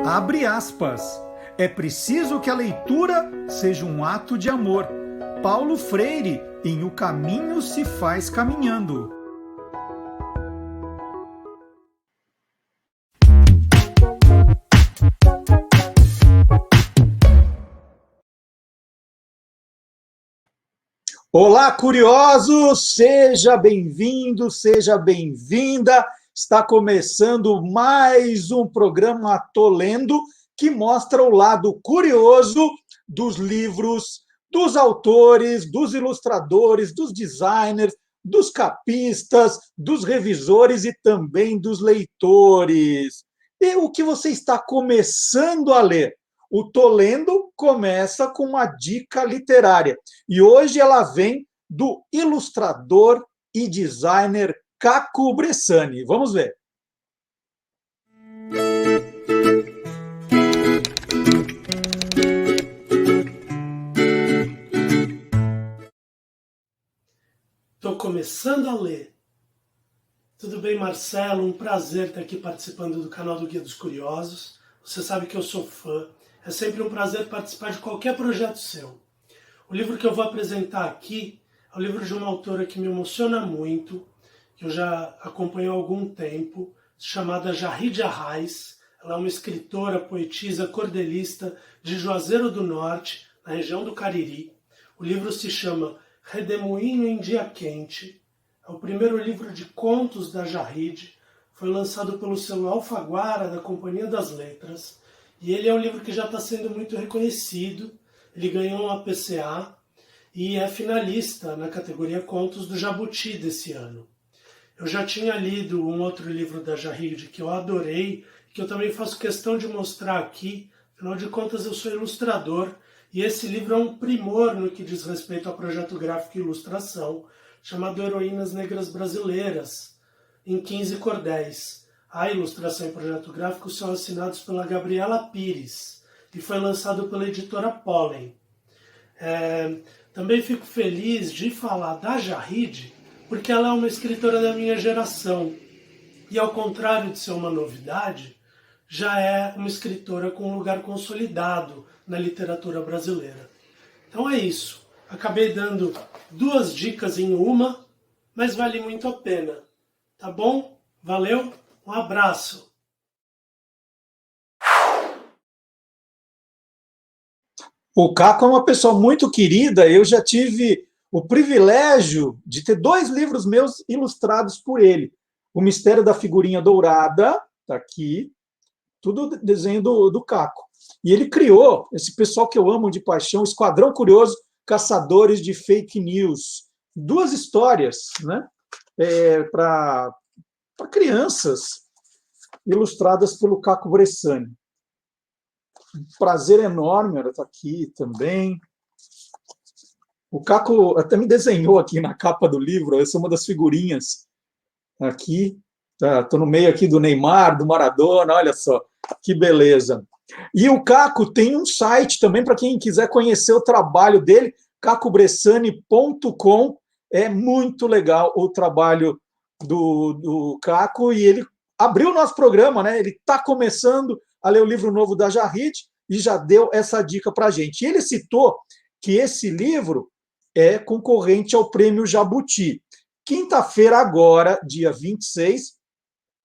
Abre aspas. É preciso que a leitura seja um ato de amor. Paulo Freire, em O Caminho se faz caminhando. Olá, curiosos! Seja bem-vindo, seja bem-vinda. Está começando mais um programa Tô Lendo, que mostra o lado curioso dos livros, dos autores, dos ilustradores, dos designers, dos capistas, dos revisores e também dos leitores. E o que você está começando a ler? O Tô Lendo começa com uma dica literária. E hoje ela vem do ilustrador e designer Caco Bressani. Vamos ver. Estou começando a ler. Tudo bem, Marcelo? Um prazer estar aqui participando do canal do Guia dos Curiosos. Você sabe que eu sou fã. É sempre um prazer participar de qualquer projeto seu. O livro que eu vou apresentar aqui é o livro de uma autora que me emociona muito, que eu já acompanho há algum tempo, chamada Jahide Arraes. Ela é uma escritora, poetisa, cordelista de Juazeiro do Norte, na região do Cariri. O livro se chama Redemoinho em Dia Quente. É o primeiro livro de contos da Jahide. Foi lançado pelo selo Alfaguara, da Companhia das Letras. E ele é um livro que já está sendo muito reconhecido. Ele ganhou uma PCA e é finalista na categoria Contos do Jabuti desse ano. Eu já tinha lido um outro livro da Jahide que eu adorei, que eu também faço questão de mostrar aqui. Afinal de contas, eu sou ilustrador e esse livro é um primor no que diz respeito ao projeto gráfico e ilustração, chamado Heroínas Negras Brasileiras, em 15 cordéis. A ilustração e projeto gráfico são assinados pela Gabriela Pires e foi lançado pela editora Pollen. Também fico feliz de falar da Jahide, porque ela é uma escritora da minha geração. E ao contrário de ser uma novidade, já é uma escritora com um lugar consolidado na literatura brasileira. Então é isso. Acabei dando 2 dicas em uma, mas vale muito a pena. Tá bom? Valeu? Um abraço! O Caco é uma pessoa muito querida. Eu já tive o privilégio de ter 2 livros meus ilustrados por ele. O Mistério da Figurinha Dourada, está aqui, tudo desenho do Caco. E ele criou esse pessoal que eu amo de paixão, Esquadrão Curioso, Caçadores de Fake News. 2 histórias, né, para crianças, ilustradas pelo Caco Bressani. Um prazer enorme, ela está aqui também. O Caco até me desenhou aqui na capa do livro, essa é uma das figurinhas aqui. Estou no meio aqui do Neymar, do Maradona, olha só, que beleza. E o Caco tem um site também, para quem quiser conhecer o trabalho dele, cacobressani.com. É muito legal o trabalho do Caco, e ele abriu o nosso programa, né? Ele está começando a ler o livro novo da Jahide e já deu essa dica para a gente. E ele citou que esse livro é concorrente ao Prêmio Jabuti. Quinta-feira agora, dia 26,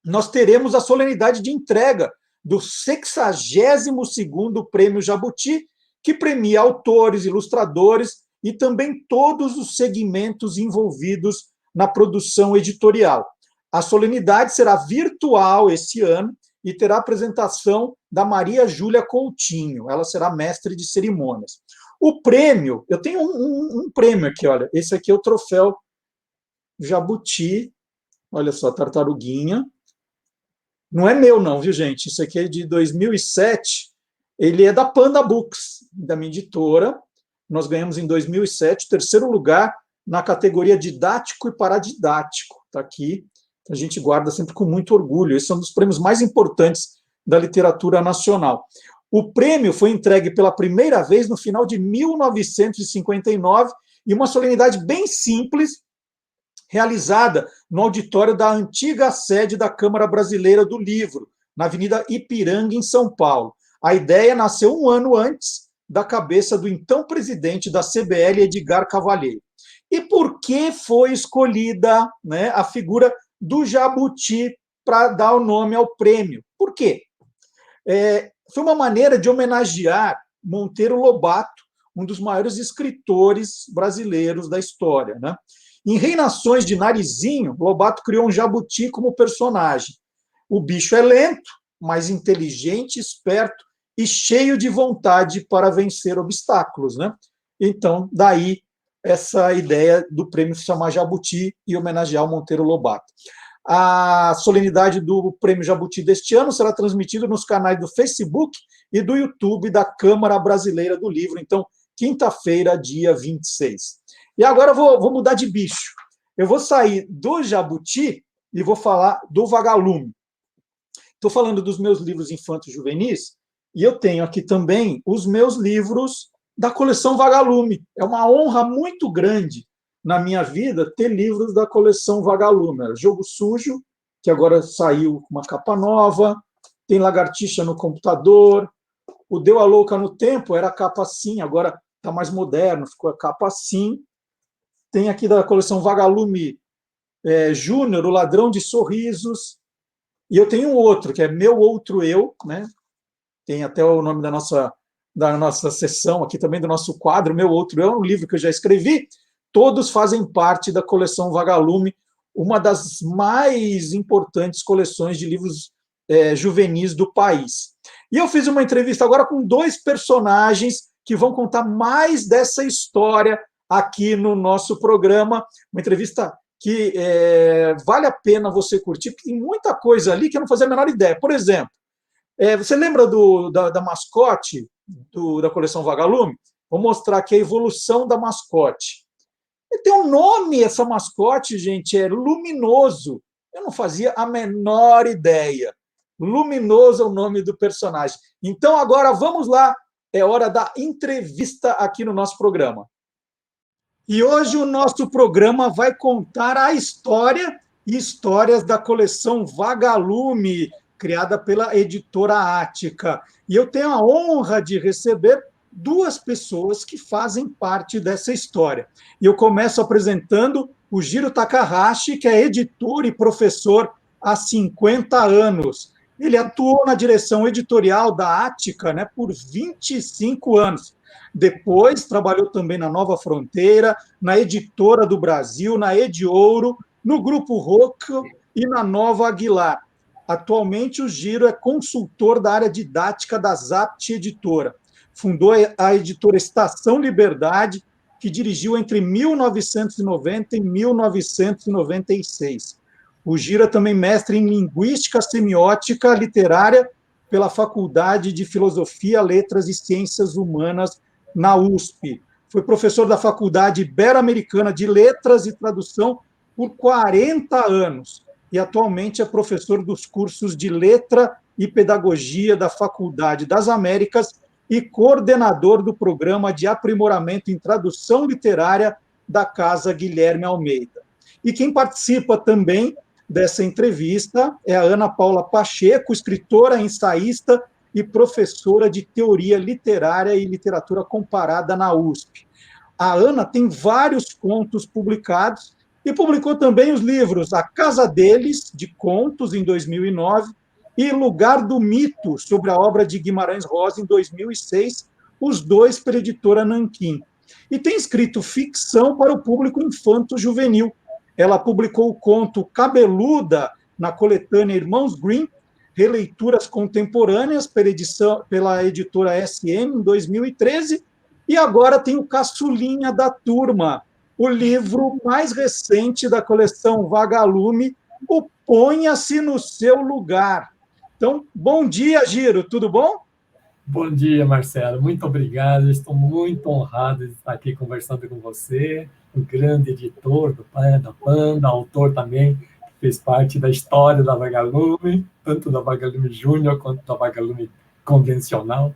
nós teremos a solenidade de entrega do 62º Prêmio Jabuti, que premia autores, ilustradores e também todos os segmentos envolvidos na produção editorial. A solenidade será virtual esse ano e terá a apresentação da Maria Júlia Coutinho. Ela será mestre de cerimônias. O prêmio, eu tenho um prêmio aqui, olha. Esse aqui é o troféu Jabuti. Olha só, tartaruguinha. Não é meu, não, viu, gente? Isso aqui é de 2007. Ele é da Panda Books, da minha editora. Nós ganhamos em 2007 o 3º lugar na categoria didático e paradidático. Está aqui. A gente guarda sempre com muito orgulho. Esse é um dos prêmios mais importantes da literatura nacional. O prêmio foi entregue pela primeira vez no final de 1959, e uma solenidade bem simples, realizada no auditório da antiga sede da Câmara Brasileira do Livro, na Avenida Ipiranga, em São Paulo. A ideia nasceu um ano antes da cabeça do então presidente da CBL, Edgar Cavalheiro. E por que foi escolhida, né, a figura do jabuti para dar o nome ao prêmio? Por quê? Foi uma maneira de homenagear Monteiro Lobato, um dos maiores escritores brasileiros da história, né? Em Reinações de Narizinho, Lobato criou um jabuti como personagem. O bicho é lento, mas inteligente, esperto e cheio de vontade para vencer obstáculos, né? Então, daí essa ideia do prêmio se chamar Jabuti e homenagear o Monteiro Lobato. A solenidade do Prêmio Jabuti deste ano será transmitida nos canais do Facebook e do YouTube da Câmara Brasileira do Livro. Então, quinta-feira, dia 26. E agora eu vou mudar de bicho. Eu vou sair do jabuti e vou falar do vagalume. Estou falando dos meus livros infantos juvenis, e eu tenho aqui também os meus livros da coleção Vagalume. É uma honra muito grande na minha vida ter livros da coleção Vagalume. Jogo Sujo, que agora saiu com uma capa nova, tem Lagartixa no Computador, o Deu a Louca no Tempo era a capa assim, agora está mais moderno, ficou a capa assim. Tem aqui da coleção Vagalume Júnior, O Ladrão de Sorrisos, e eu tenho outro, que é Meu Outro Eu, né? Tem até o nome da nossa sessão aqui também, do nosso quadro, Meu Outro Eu, um livro que eu já escrevi. Todos fazem parte da coleção Vagalume, uma das mais importantes coleções de livros juvenis do país. E eu fiz uma entrevista agora com dois personagens que vão contar mais dessa história aqui no nosso programa, uma entrevista que vale a pena você curtir, porque tem muita coisa ali que eu não fazia a menor ideia. Por exemplo, você lembra da mascote da coleção Vagalume? Vou mostrar aqui a evolução da mascote. E tem um nome, essa mascote, gente, é Luminoso. Eu não fazia a menor ideia. Luminoso é o nome do personagem. Então, agora, vamos lá. É hora da entrevista aqui no nosso programa. E hoje o nosso programa vai contar a história e histórias da coleção Vagalume, criada pela editora Ática. E eu tenho a honra de receber duas pessoas que fazem parte dessa história. E eu começo apresentando o Jiro Takahashi, que é editor e professor há 50 anos. Ele atuou na direção editorial da Ática, né, por 25 anos. Depois, trabalhou também na Nova Fronteira, na Editora do Brasil, na Ediouro, no Grupo Rocco e na Nova Aguilar. Atualmente, o Jiro é consultor da área didática da Zapt Editora. Fundou a editora Estação Liberdade, que dirigiu entre 1990 e 1996. O Jiro é também mestre em Linguística Semiótica Literária pela Faculdade de Filosofia, Letras e Ciências Humanas na USP. Foi professor da Faculdade Ibero-Americana de Letras e Tradução por 40 anos e atualmente é professor dos cursos de Letra e Pedagogia da Faculdade das Américas e coordenador do Programa de Aprimoramento em Tradução Literária da Casa Guilherme Almeida. E quem participa também dessa entrevista é a Ana Paula Pacheco, escritora, ensaísta e professora de Teoria Literária e Literatura Comparada na USP. A Ana tem vários contos publicados e publicou também os livros A Casa Deles, de contos, em 2009, e Lugar do Mito, sobre a obra de Guimarães Rosa, em 2006, os dois pela editora Nanquim. E tem escrito ficção para o público infanto-juvenil. Ela publicou o conto Cabeluda na coletânea Irmãos Grimm, Releituras Contemporâneas, pela editora SM, em 2013, e agora tem o Caçulinha da Turma, o livro mais recente da coleção Vagalume, o Ponha-se no Seu Lugar. Então, bom dia, Jiro, tudo bom? Bom dia, Marcelo, muito obrigado, estou muito honrado de estar aqui conversando com você, um grande editor da Panda, autor também, que fez parte da história da Vagalume, tanto da Vagalume Júnior quanto da Vagalume convencional.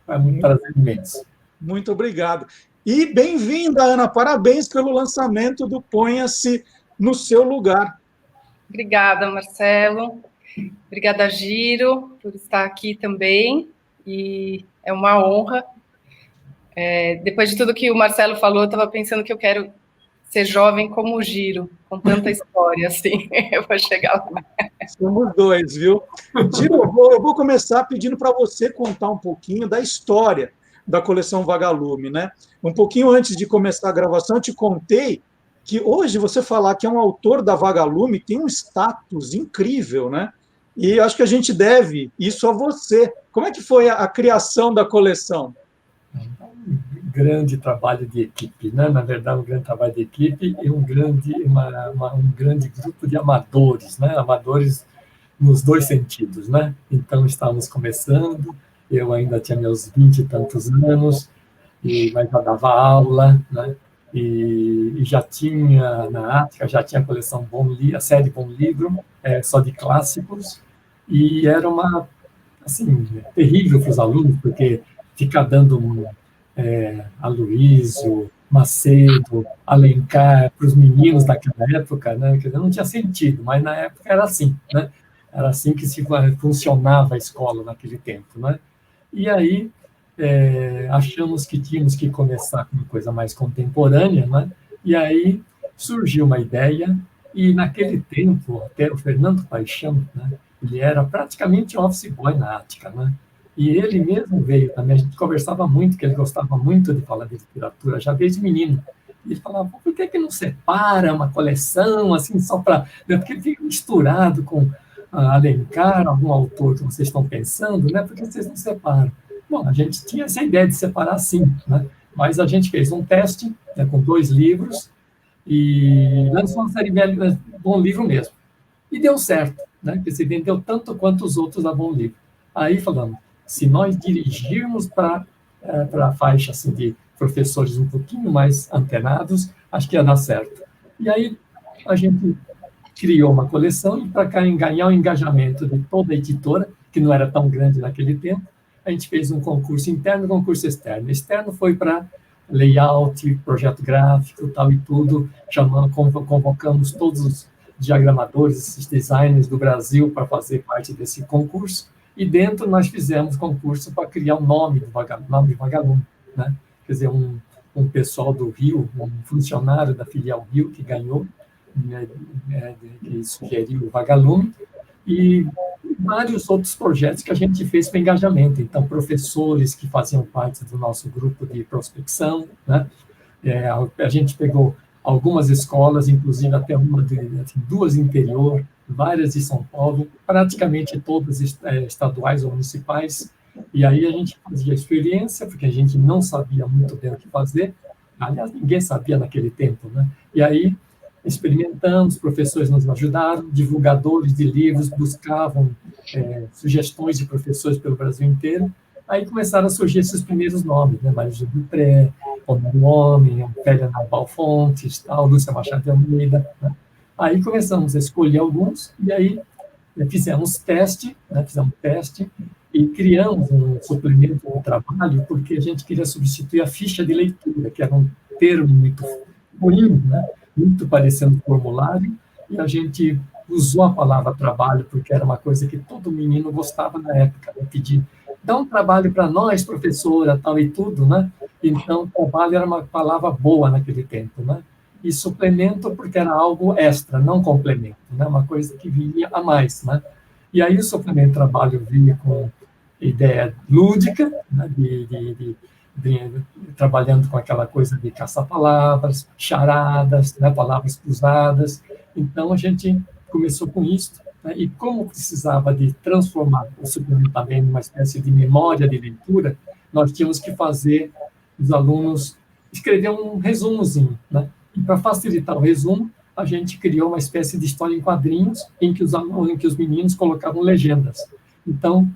É um prazer imenso. Muito obrigado. E bem-vinda, Ana. Parabéns pelo lançamento do Ponha-se no Seu Lugar. Obrigada, Marcelo. Obrigada, Giro, por estar aqui também. E é uma honra. Depois de tudo que o Marcelo falou, eu estava pensando que eu quero ser jovem como o Giro, com tanta história assim. Eu vou chegar lá. Somos dois, viu? Giro, eu vou começar pedindo para você contar um pouquinho da história da coleção Vagalume, né? Um pouquinho antes de começar a gravação, eu te contei que hoje você falar que é um autor da Vagalume tem um status incrível, né? E acho que a gente deve isso a você. Como é que foi a criação da coleção? Um grande trabalho de equipe, né? Na verdade, um grande trabalho de equipe e um grande grupo de amadores, né? Amadores nos dois sentidos, né? Então, estávamos começando, eu ainda tinha meus 20 e tantos anos, mas já dava aula, né? E já tinha, na Ática, já tinha a coleção a série Bom Livro, só de clássicos, e era assim, terrível para os alunos, porque ficar dando Aloysio, Macedo, Alencar para os meninos daquela época, né? Quer dizer, não tinha sentido, mas na época era assim, né? Era assim que funcionava a escola naquele tempo, né? E aí achamos que tínhamos que começar com uma coisa mais contemporânea, né? E aí surgiu uma ideia, e naquele tempo, até o Fernando Paixão, né? Ele era praticamente um office boy na Ática, né? E ele mesmo veio também, a gente conversava muito, que ele gostava muito de falar de literatura, já desde menino. E ele falava, por que não separa uma coleção, assim, só para... Porque ele fica misturado com Alencar, algum autor que vocês estão pensando, né? Por que vocês não separam? Bom, a gente tinha essa ideia de separar sim, né? Mas a gente fez um teste, né, com 2 livros e lançou uma série Bom Livro mesmo. E deu certo, né? Que se vendeu tanto quanto os outros da Bom Livro. Aí falamos, se nós dirigirmos para a faixa assim, de professores um pouquinho mais antenados, acho que ia dar certo. E aí a gente criou uma coleção e para ganhar o engajamento de toda a editora, que não era tão grande naquele tempo, a gente fez um concurso interno e um concurso externo. Externo foi para layout, projeto gráfico, tal e tudo, convocamos todos os diagramadores, esses designers do Brasil para fazer parte desse concurso, e dentro nós fizemos concurso para criar o nome de Vagalume, né? Quer dizer, um pessoal do Rio, um funcionário da filial Rio que ganhou, né, que sugeriu o Vagalume, e vários outros projetos que a gente fez para engajamento. Então, professores que faziam parte do nosso grupo de prospecção, né? A gente pegou algumas escolas, inclusive até assim, 2 interior, várias de São Paulo, praticamente todas estaduais ou municipais, e aí a gente fazia experiência, porque a gente não sabia muito bem o que fazer, aliás, ninguém sabia naquele tempo, né? E aí experimentamos, professores nos ajudaram, divulgadores de livros buscavam sugestões de professores pelo Brasil inteiro, aí começaram a surgir esses primeiros nomes, né? Mário Dupré, Homero Homem, Félia Nabal Fontes, tal, Lúcia Machado de Almeida, né? Aí começamos a escolher alguns, e aí fizemos teste, né? E criamos um suplemento no trabalho, porque a gente queria substituir a ficha de leitura, que era um termo muito ruim, né? Muito parecendo formulário, e a gente usou a palavra trabalho, porque era uma coisa que todo menino gostava na época, né? Pedir, dá um trabalho para nós, professora, tal e tudo, né? Então, trabalho era uma palavra boa naquele tempo, né? E suplemento porque era algo extra, não complemento, né? Uma coisa que vinha a mais, né? E aí o suplemento trabalho vinha com ideia lúdica, né? Trabalhando com aquela coisa de caça-palavras, charadas, né? Palavras cruzadas. Então, a gente começou com isso, né? E como precisava de transformar o suplemento também numa espécie de memória de leitura, nós tínhamos que fazer os alunos escrever um resumozinho, né? E para facilitar o resumo, a gente criou uma espécie de história em quadrinhos em que os meninos colocavam legendas. Então,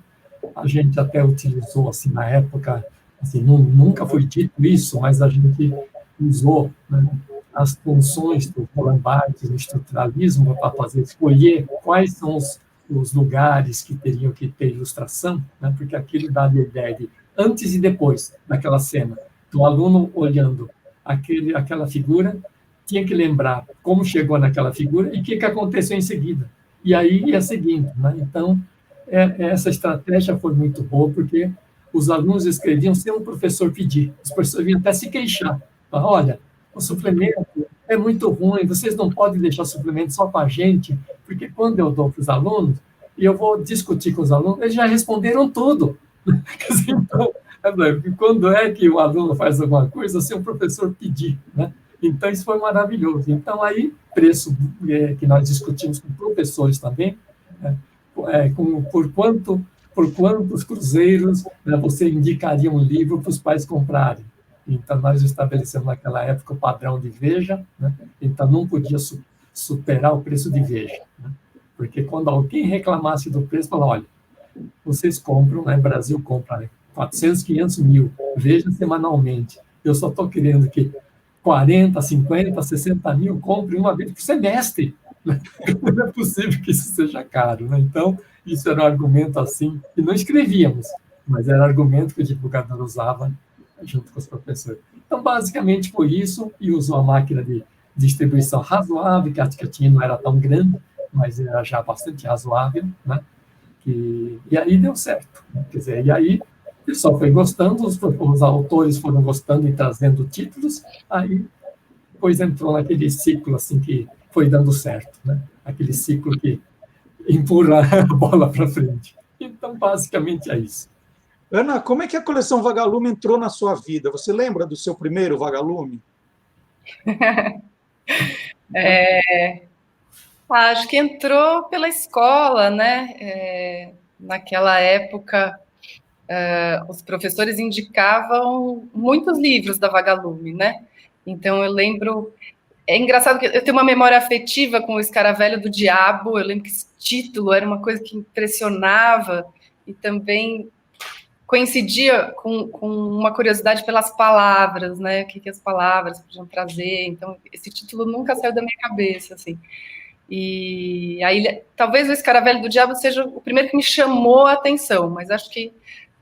a gente até utilizou, assim, na época, assim, nunca foi dito isso, mas a gente usou, né, as funções do Roland Barthes, do estruturalismo, para escolher quais são os os lugares que teriam que ter ilustração, né, porque aquilo dá a ideia de antes e depois daquela cena. Então, o aluno olhando aquela figura tinha que lembrar como chegou naquela figura e o que aconteceu em seguida. E aí ia seguindo. Né? Então, essa estratégia foi muito boa, porque os alunos escreviam sem o professor pedir. Os professores vinham até se queixar. Olha, o suplemento é muito ruim, vocês não podem deixar o suplemento só para a gente, porque quando eu dou para os alunos, e eu vou discutir com os alunos, eles já responderam tudo. Então, quando é que o aluno faz alguma coisa, sem o professor pedir, né? Então, isso foi maravilhoso. Então, aí, preço que nós discutimos com professores também, né? Por quantos cruzeiros, né, você indicaria um livro para os pais comprarem? Então, nós estabelecemos naquela época o padrão de Veja, né? Então, não podia superar o preço de Veja, né? Porque quando alguém reclamasse do preço, falava, olha, vocês compram, né, Brasil compra 400, 500 mil, Veja semanalmente, eu só estou querendo que 40, 50, 60 mil comprem uma vez por semestre. Né? Não é possível que isso seja caro. Né? Então, isso era um argumento assim, que não escrevíamos, mas era argumento que o divulgador usava junto com os professores. Então, basicamente foi isso, e usou a máquina de distribuição razoável, que a tinha não era tão grande, mas era já bastante razoável, né? E aí deu certo. Né? Quer dizer, e aí o pessoal foi gostando, os autores foram gostando e trazendo títulos, aí depois entrou naquele ciclo assim que foi dando certo, né? Aquele ciclo que empurra a bola para frente. Então, basicamente é isso. Ana, como é que a coleção Vagalume entrou na sua vida? Você lembra do seu primeiro Vagalume? Acho que entrou pela escola, né? Naquela época, os professores indicavam muitos livros da Vagalume, né? Então, eu lembro... É engraçado que eu tenho uma memória afetiva com o Escaravelho do Diabo, eu lembro que esse título era uma coisa que impressionava e também coincidia com uma curiosidade pelas palavras, né? O que as palavras podiam trazer. Então, esse título nunca saiu da minha cabeça, assim. E aí, talvez o Escaravelho do Diabo seja o primeiro que me chamou a atenção, mas acho que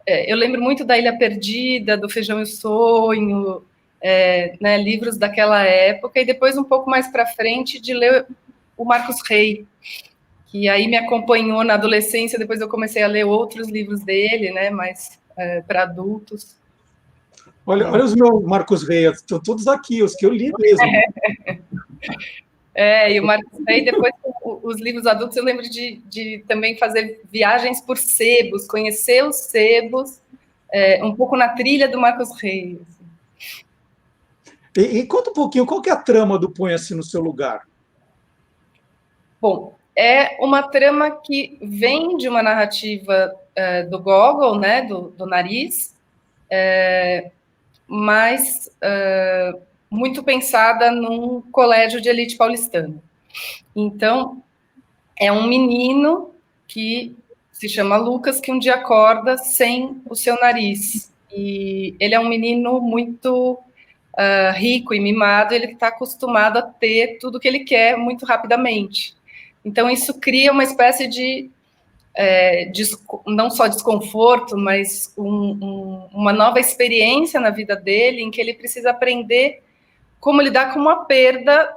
eu lembro muito da Ilha Perdida, do Feijão e o Sonho, né, livros daquela época, e depois, um pouco mais para frente, de ler o Marcos Rey, que aí me acompanhou na adolescência. Depois eu comecei a ler outros livros dele, né, mais para adultos. Olha os meus Marcos Rey, estão todos aqui, os que eu li mesmo. E o Marcos Rey, depois os livros adultos, eu lembro de também fazer viagens por sebos, conhecer os sebos, um pouco na trilha do Marcos Rey. Assim. E conta um pouquinho, qual que é a trama do Ponha-se no Seu Lugar? Bom, é uma trama que vem de uma narrativa do Gogol, né, do Nariz, mas muito pensada num colégio de elite paulistana. Então, é um menino que se chama Lucas, que um dia acorda sem o seu nariz. E ele é um menino muito rico e mimado, ele está acostumado a ter tudo que ele quer muito rapidamente. Então, isso cria uma espécie de não só desconforto, mas uma nova experiência na vida dele, em que ele precisa aprender como lidar com uma perda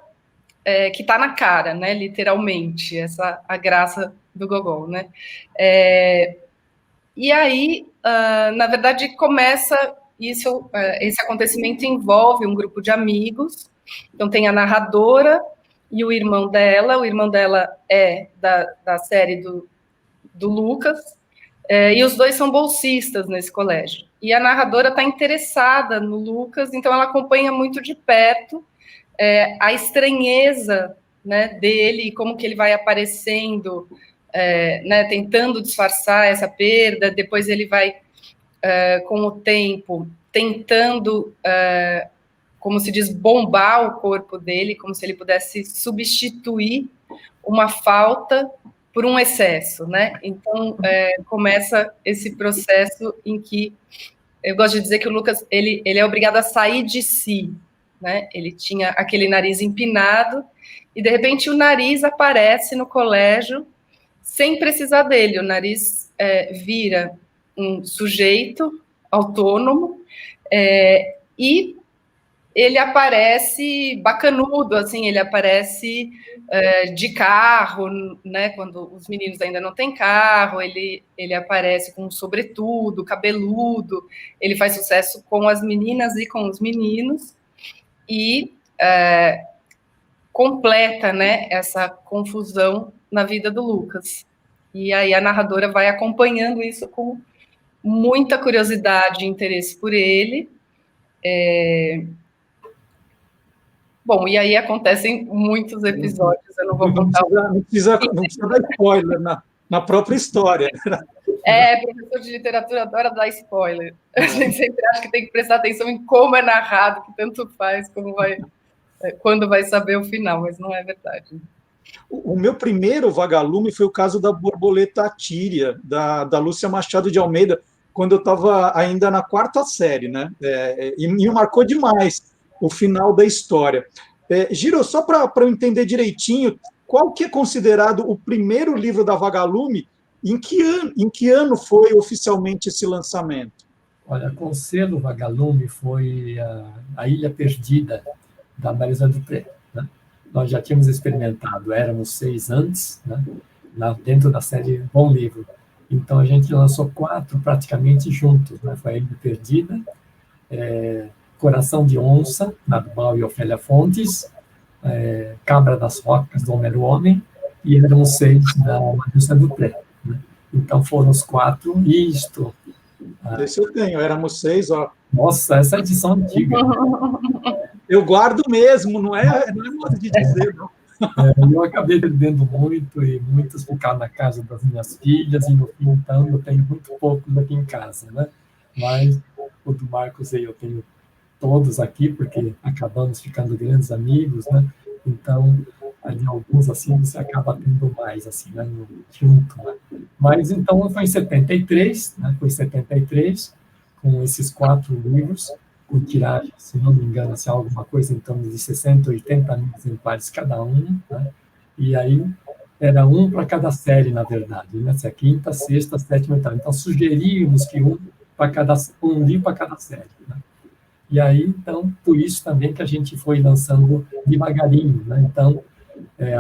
que está na cara, né, literalmente, essa a graça do Gogol, né? E aí, na verdade, começa isso, esse acontecimento envolve um grupo de amigos, então tem a narradora e o irmão dela é da série do Lucas, e os dois são bolsistas nesse colégio. E a narradora está interessada no Lucas, então ela acompanha muito de perto a estranheza, né, dele, como que ele vai aparecendo, né, tentando disfarçar essa perda, depois ele vai, com o tempo, tentando, como se diz, bombar o corpo dele, como se ele pudesse substituir uma falta por um excesso, né? Então, começa esse processo em que eu gosto de dizer que o Lucas ele é obrigado a sair de si, né? Ele tinha aquele nariz empinado e, de repente, o nariz aparece no colégio sem precisar dele. O nariz vira um sujeito autônomo e ele aparece bacanudo, assim, ele aparece de carro, né, quando os meninos ainda não têm carro, ele aparece com sobretudo, cabeludo, ele faz sucesso com as meninas e com os meninos, e completa, né, essa confusão na vida do Lucas. E aí a narradora vai acompanhando isso com muita curiosidade e interesse por ele. Bom, e aí acontecem muitos episódios, eu não vou contar. Não precisa dar spoiler na própria história. Professor de literatura adora dar spoiler. A gente sempre acha que tem que prestar atenção em como é narrado, que tanto faz, quando vai saber o final, mas não é verdade. O meu primeiro vagalume foi o caso da borboleta Tíria, da Lúcia Machado de Almeida, quando eu estava ainda na 4ª série, né? E me marcou demais o final da história. Giro, só para eu entender direitinho, qual que é considerado o primeiro livro da Vagalume? Em que ano foi oficialmente esse lançamento? Olha, com selo Vagalume foi a Ilha Perdida, da Marisa Dupré. Né? Nós já tínhamos experimentado, éramos 6 antes, né? Dentro da série Bom Livro. Então, a gente lançou 4 praticamente juntos. Né? Foi a Ilha Perdida, Coração de Onça, da Bal e Ofélia Fontes, Cabra das Rocas, do Homero Homem, e Éramos 6, da Marisa Dupré. Né? Então, foram os 4, e isto... Esse eu tenho, Éramos 6, ó. Nossa, essa é a edição antiga. Eu guardo mesmo, não é modo de dizer, não. Eu acabei perdendo muito, e muitos ficaram na casa das minhas filhas, e no fim, então, eu tenho muito poucos aqui em casa, né? Mas o do Marcos eu tenho todos aqui, porque acabamos ficando grandes amigos, né? Então, ali alguns, assim, você acaba tendo mais, assim, né? Junto, né? Mas, então, foi em 73, né? Foi em 73, com esses 4 livros, com tiragem, se não me engano, assim, alguma coisa em torno de 60, 80 mil exemplares cada um, né? E aí era um para cada série, na verdade, né? Se é 5ª, 6ª, 7ª, 8ª. Então, sugeríamos que um livro para cada série, né? E aí, então, por isso também que a gente foi lançando devagarinho, né? Então,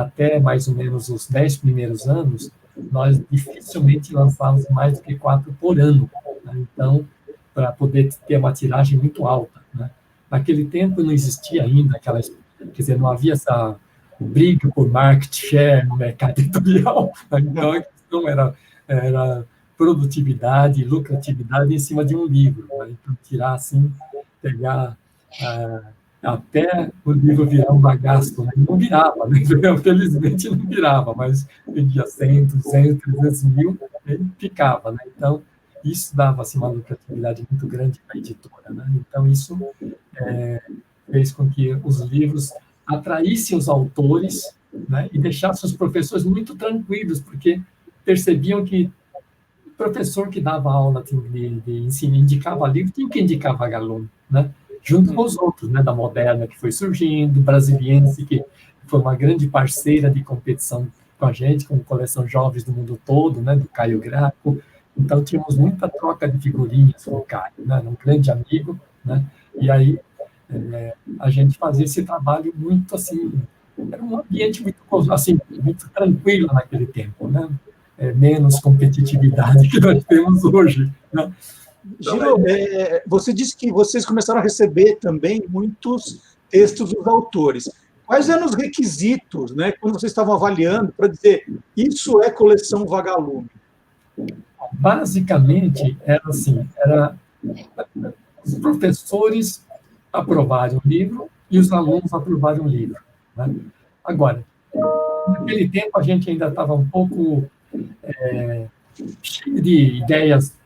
até mais ou menos os 10 primeiros anos, nós dificilmente lançávamos mais do que 4 por ano, né? Então, para poder ter uma tiragem muito alta, né? Naquele tempo não existia ainda quer dizer, não havia essa briga por market share no mercado editorial, né? Então a questão era produtividade, lucratividade em cima de um livro, né? Então tirar assim, pegar até o livro virar um bagaço, né? Não virava, né? Felizmente não virava, mas vendia 100, 200, 300 mil, e ficava, né? Então isso dava assim, uma lucratividade muito grande para a editora, né? Então, isso fez com que os livros atraíssem os autores, né? E deixassem os professores muito tranquilos, porque percebiam que o professor que dava aula de ensino, indicava livro, tinha que indicar Vagalume, né? Junto com os outros, né? Da Moderna, que foi surgindo, Brasiliense, que foi uma grande parceira de competição com a gente, com a coleção Jovens do Mundo Todo, né? Do Caio Graco. Então, tínhamos muita troca de figurinhas com o Caio, né? Era um grande amigo, né? E aí a gente fazia esse trabalho muito, assim, era um ambiente muito, assim, muito tranquilo naquele tempo, né? Menos competitividade que nós temos hoje, né? Giro, você disse que vocês começaram a receber também muitos textos dos autores. Quais eram os requisitos, né, quando vocês estavam avaliando, para dizer isso é coleção Vagalume? Basicamente, era assim, os professores aprovarem o livro e os alunos aprovarem o livro, né? Agora, naquele tempo, a gente ainda estava um pouco cheio de ideias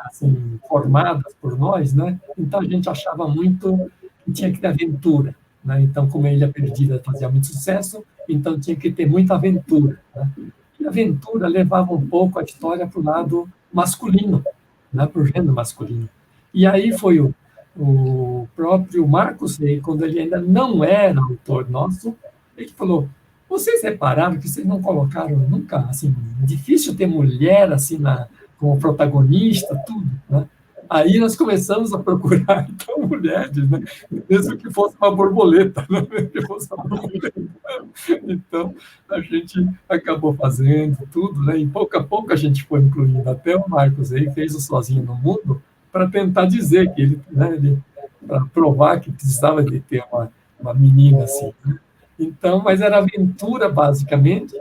assim, formadas por nós, né? Então, a gente achava muito que tinha que ter aventura, né? Então, como a Ilha Perdida fazia muito sucesso, então tinha que ter muita aventura, né? E a aventura levava um pouco a história para o lado masculino, né? Para o gênero masculino. E aí foi o próprio Marcos Rey, quando ele ainda não era autor nosso, ele falou, Vocês repararam que vocês não colocaram nunca, assim, difícil ter mulher, assim, como protagonista, tudo, né? Aí nós começamos a procurar, então, mulheres, né? Mesmo que fosse uma borboleta, né? Que fosse uma borboleta. Então, a gente acabou fazendo tudo, né? E pouco a pouco a gente foi incluindo. Até o Marcos aí fez o Sozinho no Mundo para tentar dizer que para provar que precisava de ter uma menina assim, né? Então, mas era aventura, basicamente,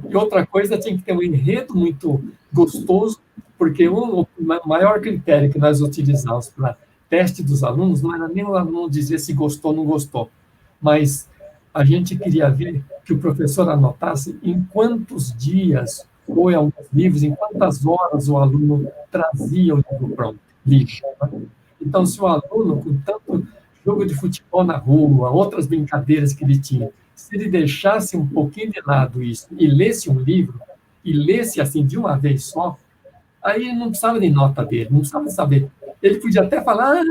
e outra coisa, tinha que ter um enredo muito gostoso, porque o maior critério que nós utilizávamos para teste dos alunos não era nem o aluno dizer se gostou ou não gostou, mas a gente queria ver que o professor anotasse em quantos dias, ou em alguns livros, em quantas horas o aluno trazia o livro pronto, livro. Então, se o aluno, com tanto jogo de futebol na rua, outras brincadeiras que ele tinha, se ele deixasse um pouquinho de lado isso e lesse um livro, e lesse assim de uma vez só, aí ele não precisava de nota dele, não precisava saber. Ele podia até falar,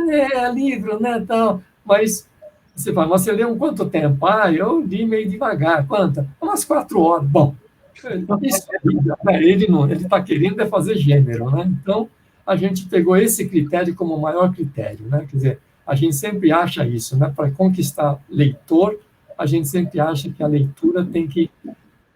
livro, né, tal, mas você fala, você leu em quanto tempo? Eu li meio devagar. Quanto? Umas 4 horas. Bom, isso né? Ele está querendo fazer gênero, né? Então, a gente pegou esse critério como o maior critério, né? Quer dizer, a gente sempre acha isso, né? Para conquistar leitor, a gente sempre acha que a leitura tem que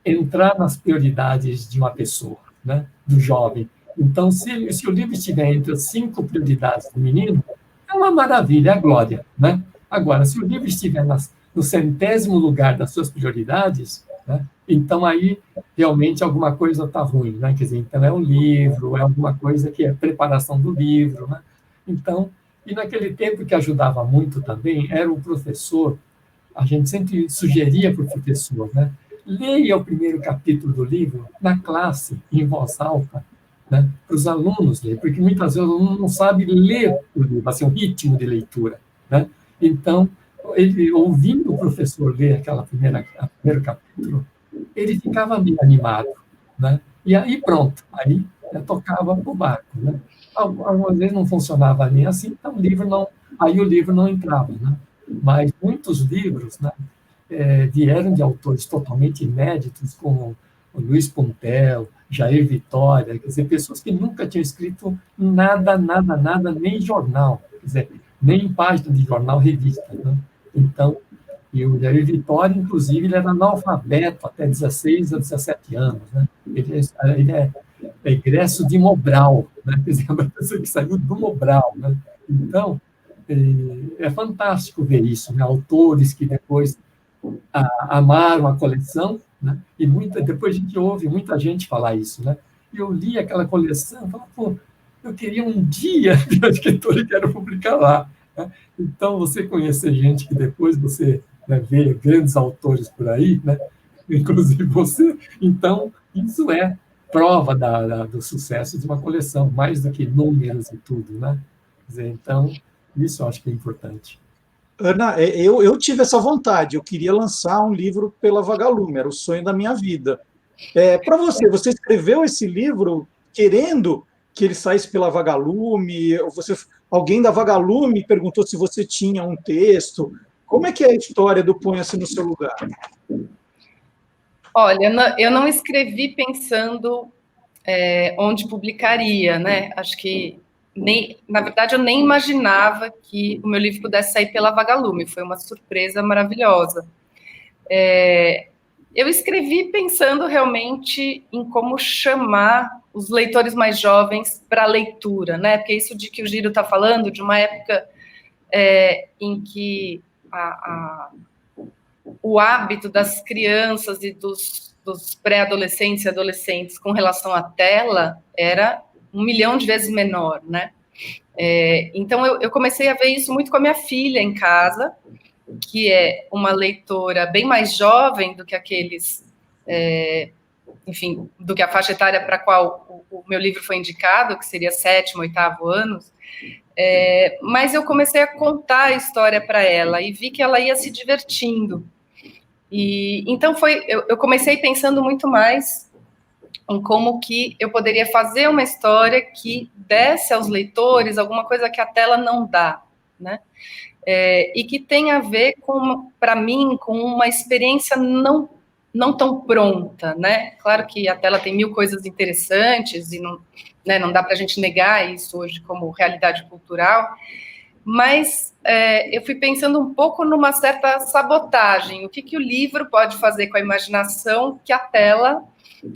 entrar nas prioridades de uma pessoa, né? Do jovem. Então, se o livro estiver entre as 5 prioridades do menino, é uma maravilha, é a glória, né? Agora, se o livro estiver no 100º lugar das suas prioridades, né? Então aí realmente alguma coisa está ruim, né? Quer dizer, então é um livro, é alguma coisa que é preparação do livro, né? Então, e naquele tempo que ajudava muito também era o professor. A gente sempre sugeria para o professor, né? Leia o primeiro capítulo do livro na classe, em voz alta, né? Para os alunos lerem, porque muitas vezes o aluno não sabe ler o livro, assim, o ritmo de leitura, né? Então, ele, ouvindo o professor ler primeiro capítulo, ele ficava meio animado, né? E aí pronto, aí tocava para o barco, né? Algumas vezes não funcionava nem assim, então aí o livro não entrava, né? Mas muitos livros, né, vieram de autores totalmente inéditos, como o Luiz Puntel, Jair Vitória, quer dizer, pessoas que nunca tinham escrito nada, nem jornal, quer dizer, nem página de jornal, revista, né? Então, e o Jair Vitória, inclusive, ele era analfabeto até 16 a 17 anos, né? Ele é egresso de Mobral, né? Quer dizer, uma pessoa que saiu do Mobral, né? Então, é fantástico ver isso, né? Autores que depois amaram a coleção, né? E depois a gente ouve muita gente falar isso, né? E eu li aquela coleção e falava, pô, eu queria um dia virar escritor e quero publicar lá, né? Então, você conhecer gente que depois você, né, vê grandes autores por aí, né? Inclusive você, então, isso é prova do sucesso de uma coleção, mais do que números e tudo, né? Quer dizer, então, isso eu acho que é importante. Ana, eu tive essa vontade, eu queria lançar um livro pela Vagalume, era o sonho da minha vida. Para você escreveu esse livro querendo que ele saísse pela Vagalume? Alguém da Vagalume perguntou se você tinha um texto? Como é que é a história do Ponha-se no Seu Lugar? Olha, eu não escrevi pensando onde publicaria, né? Acho que na verdade, eu nem imaginava que o meu livro pudesse sair pela Vagalume. Foi uma surpresa maravilhosa. Eu escrevi pensando realmente em como chamar os leitores mais jovens para a leitura, né? Porque isso de que o Giro está falando, de uma época em que o hábito das crianças e dos pré-adolescentes e adolescentes com relação à tela era 1 milhão de vezes menor, né? Então, eu comecei a ver isso muito com a minha filha em casa, que é uma leitora bem mais jovem do que aqueles, enfim, do que a faixa etária para a qual o meu livro foi indicado, que seria 7º, 8º anos, mas eu comecei a contar a história para ela e vi que ela ia se divertindo. E então eu comecei pensando muito mais em como que eu poderia fazer uma história que desse aos leitores alguma coisa que a tela não dá, né? E que tem a ver para mim, com uma experiência não tão pronta, né? Claro que a tela tem 1000 coisas interessantes e não, né, não dá para a gente negar isso hoje como realidade cultural, mas eu fui pensando um pouco numa certa sabotagem. O que o livro pode fazer com a imaginação que a tela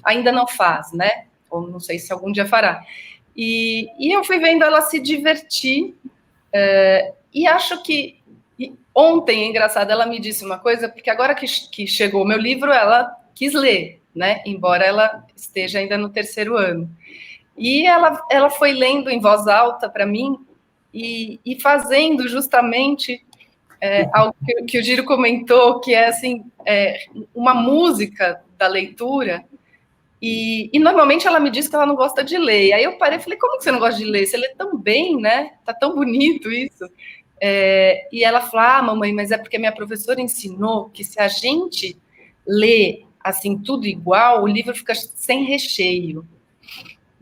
ainda não faz, né? Ou não sei se algum dia fará. E eu fui vendo ela se divertir, e acho que ontem, é engraçado, ela me disse uma coisa, porque agora que chegou o meu livro, ela quis ler, né? Embora ela esteja ainda no 3º ano. E ela foi lendo em voz alta para mim, e fazendo justamente algo que o Giro comentou, que é assim, uma música da leitura, e normalmente ela me diz que ela não gosta de ler. Aí eu parei e falei, como que você não gosta de ler? Você lê tão bem, né? Tá tão bonito isso. E ela falou, mamãe, mas é porque minha professora ensinou que se a gente lê assim tudo igual, o livro fica sem recheio.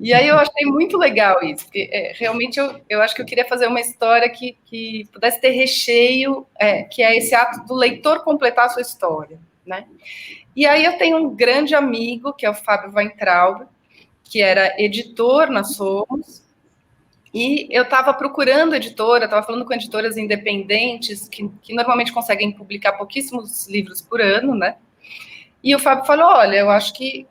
E aí eu achei muito legal isso, porque realmente eu acho que eu queria fazer uma história que pudesse ter recheio, que é esse ato do leitor completar a sua história, né? E aí eu tenho um grande amigo, que é o Fábio Weintraub, que era editor na Somos, e eu estava procurando editora, estava falando com editoras independentes, que normalmente conseguem publicar pouquíssimos livros por ano, né? E o Fábio falou, olha, eu acho que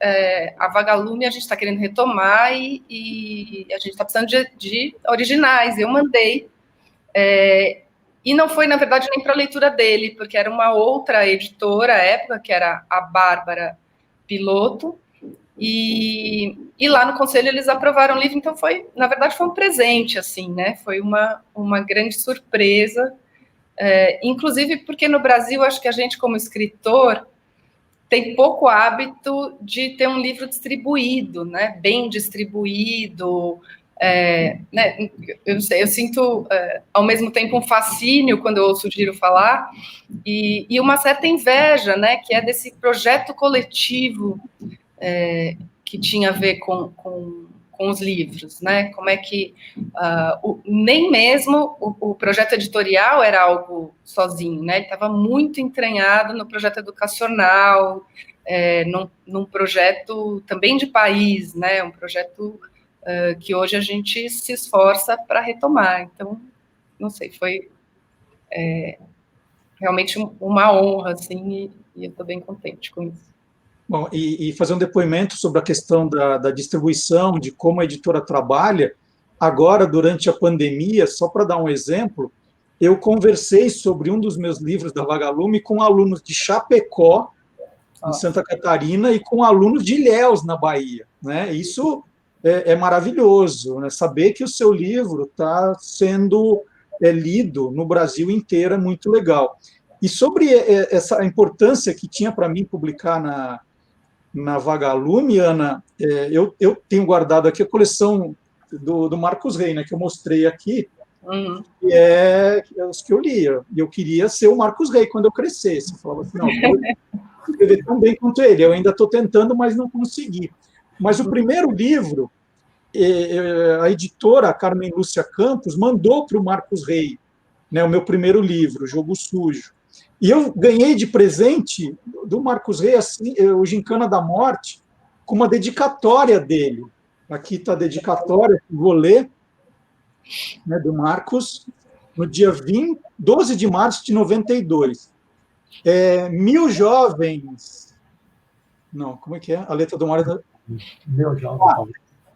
a Vagalume a gente está querendo retomar e a gente está precisando de originais. Eu mandei, e não foi, na verdade, nem para a leitura dele, porque era uma outra editora à época, que era a Bárbara Piloto, e lá no conselho eles aprovaram o livro, então foi, na verdade, foi um presente, assim, né? Foi uma grande surpresa, inclusive porque no Brasil, acho que a gente, como escritor, tem pouco hábito de ter um livro distribuído, né? Bem distribuído, né? Eu não sei, eu sinto ao mesmo tempo um fascínio quando eu ouço o Giro falar e uma certa inveja, né? Que é desse projeto coletivo que tinha a ver com os livros, né? Como é que nem mesmo o projeto editorial era algo sozinho, né? Ele estava muito entranhado no projeto educacional, num projeto também de país, né? Um projeto que hoje a gente se esforça para retomar. Então, não sei, foi realmente uma honra, assim, e eu estou bem contente com isso. Bom, e fazer um depoimento sobre a questão da distribuição, de como a editora trabalha. Agora, durante a pandemia, só para dar um exemplo, eu conversei sobre um dos meus livros da Vagalume com alunos de Chapecó, em Santa Catarina, e com alunos de Ilhéus, na Bahia, né? Isso é maravilhoso, né? Saber que o seu livro está sendo lido no Brasil inteiro é muito legal. E sobre essa importância que tinha para mim publicar na Vagalume, Ana, eu tenho guardado aqui a coleção do Marcos Rey, né, que eu mostrei aqui, que é os que eu lia. E eu queria ser o Marcos Rey quando eu crescesse. Eu falava assim, não, eu vou escrever tão bem quanto ele. Eu ainda estou tentando, mas não consegui. Mas o primeiro livro, a editora Carmen Lúcia Campos mandou para o Marcos Rey, né, o meu primeiro livro, Jogo Sujo. E eu ganhei de presente do Marcos Rey, assim, o Gincana da Morte, com uma dedicatória dele. Aqui está a dedicatória, vou ler, né, do Marcos, no dia 12 de março de 92. 1000 jovens... Não, como é que é? A letra do Mário...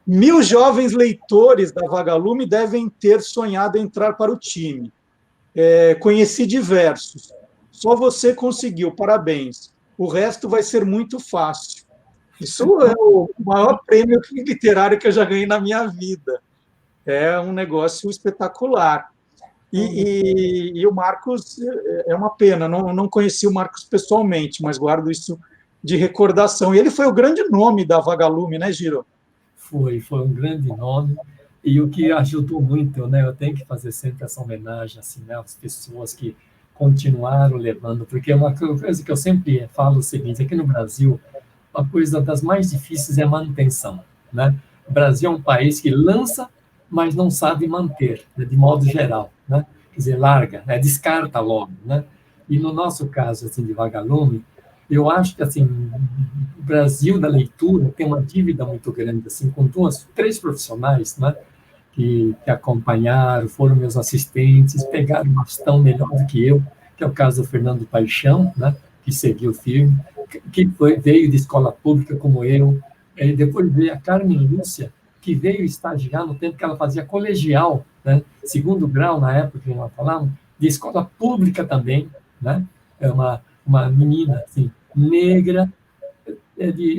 1000 jovens leitores da Vagalume devem ter sonhado entrar para o time. Conheci diversos. Só você conseguiu, parabéns. O resto vai ser muito fácil. Isso é o maior prêmio literário que eu já ganhei na minha vida. É um negócio espetacular. E o Marcos, é uma pena, não conheci o Marcos pessoalmente, mas guardo isso de recordação. E ele foi o grande nome da Vagalume, né, Giro? Foi um grande nome. E o que ajudou muito, né? Eu tenho que fazer sempre essa homenagem assim, né, às pessoas que continuaram levando, porque uma coisa que eu sempre falo é o seguinte, aqui no Brasil, uma coisa das mais difíceis é a manutenção, né? O Brasil é um país que lança, mas não sabe manter, né, de modo geral, né? Quer dizer, larga, descarta logo, né? E no nosso caso, assim, de Vagalume, eu acho que, assim, o Brasil da leitura tem uma dívida muito grande, assim, com três profissionais, né, que acompanharam, foram meus assistentes, pegaram um bastão melhor do que eu, que é o caso do Fernando Paixão, né, que seguiu firme, veio de escola pública como eu, e depois veio a Carmen Lúcia, que veio estagiar no tempo que ela fazia colegial, né, segundo grau, na época que nós falávamos, de escola pública também, né, é uma menina, assim, negra,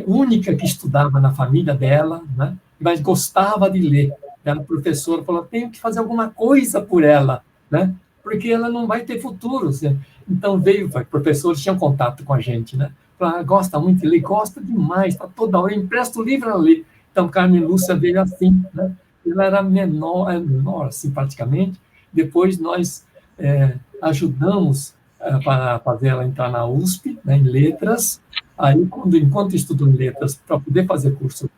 única que estudava na família dela, né, mas gostava de ler. Ela, professora, falou, tenho que fazer alguma coisa por ela, né, porque ela não vai ter futuro. Então, professores tinham contato com a gente, né, falaram, gosta muito de ler, gosta demais, está toda hora, empresta o livro a ler. Então, Carmen Lúcia veio assim, né, ela era menor, assim, praticamente. Depois, nós ajudamos para fazer ela entrar na USP, né, em letras. Aí, enquanto estudou em letras, para poder fazer curso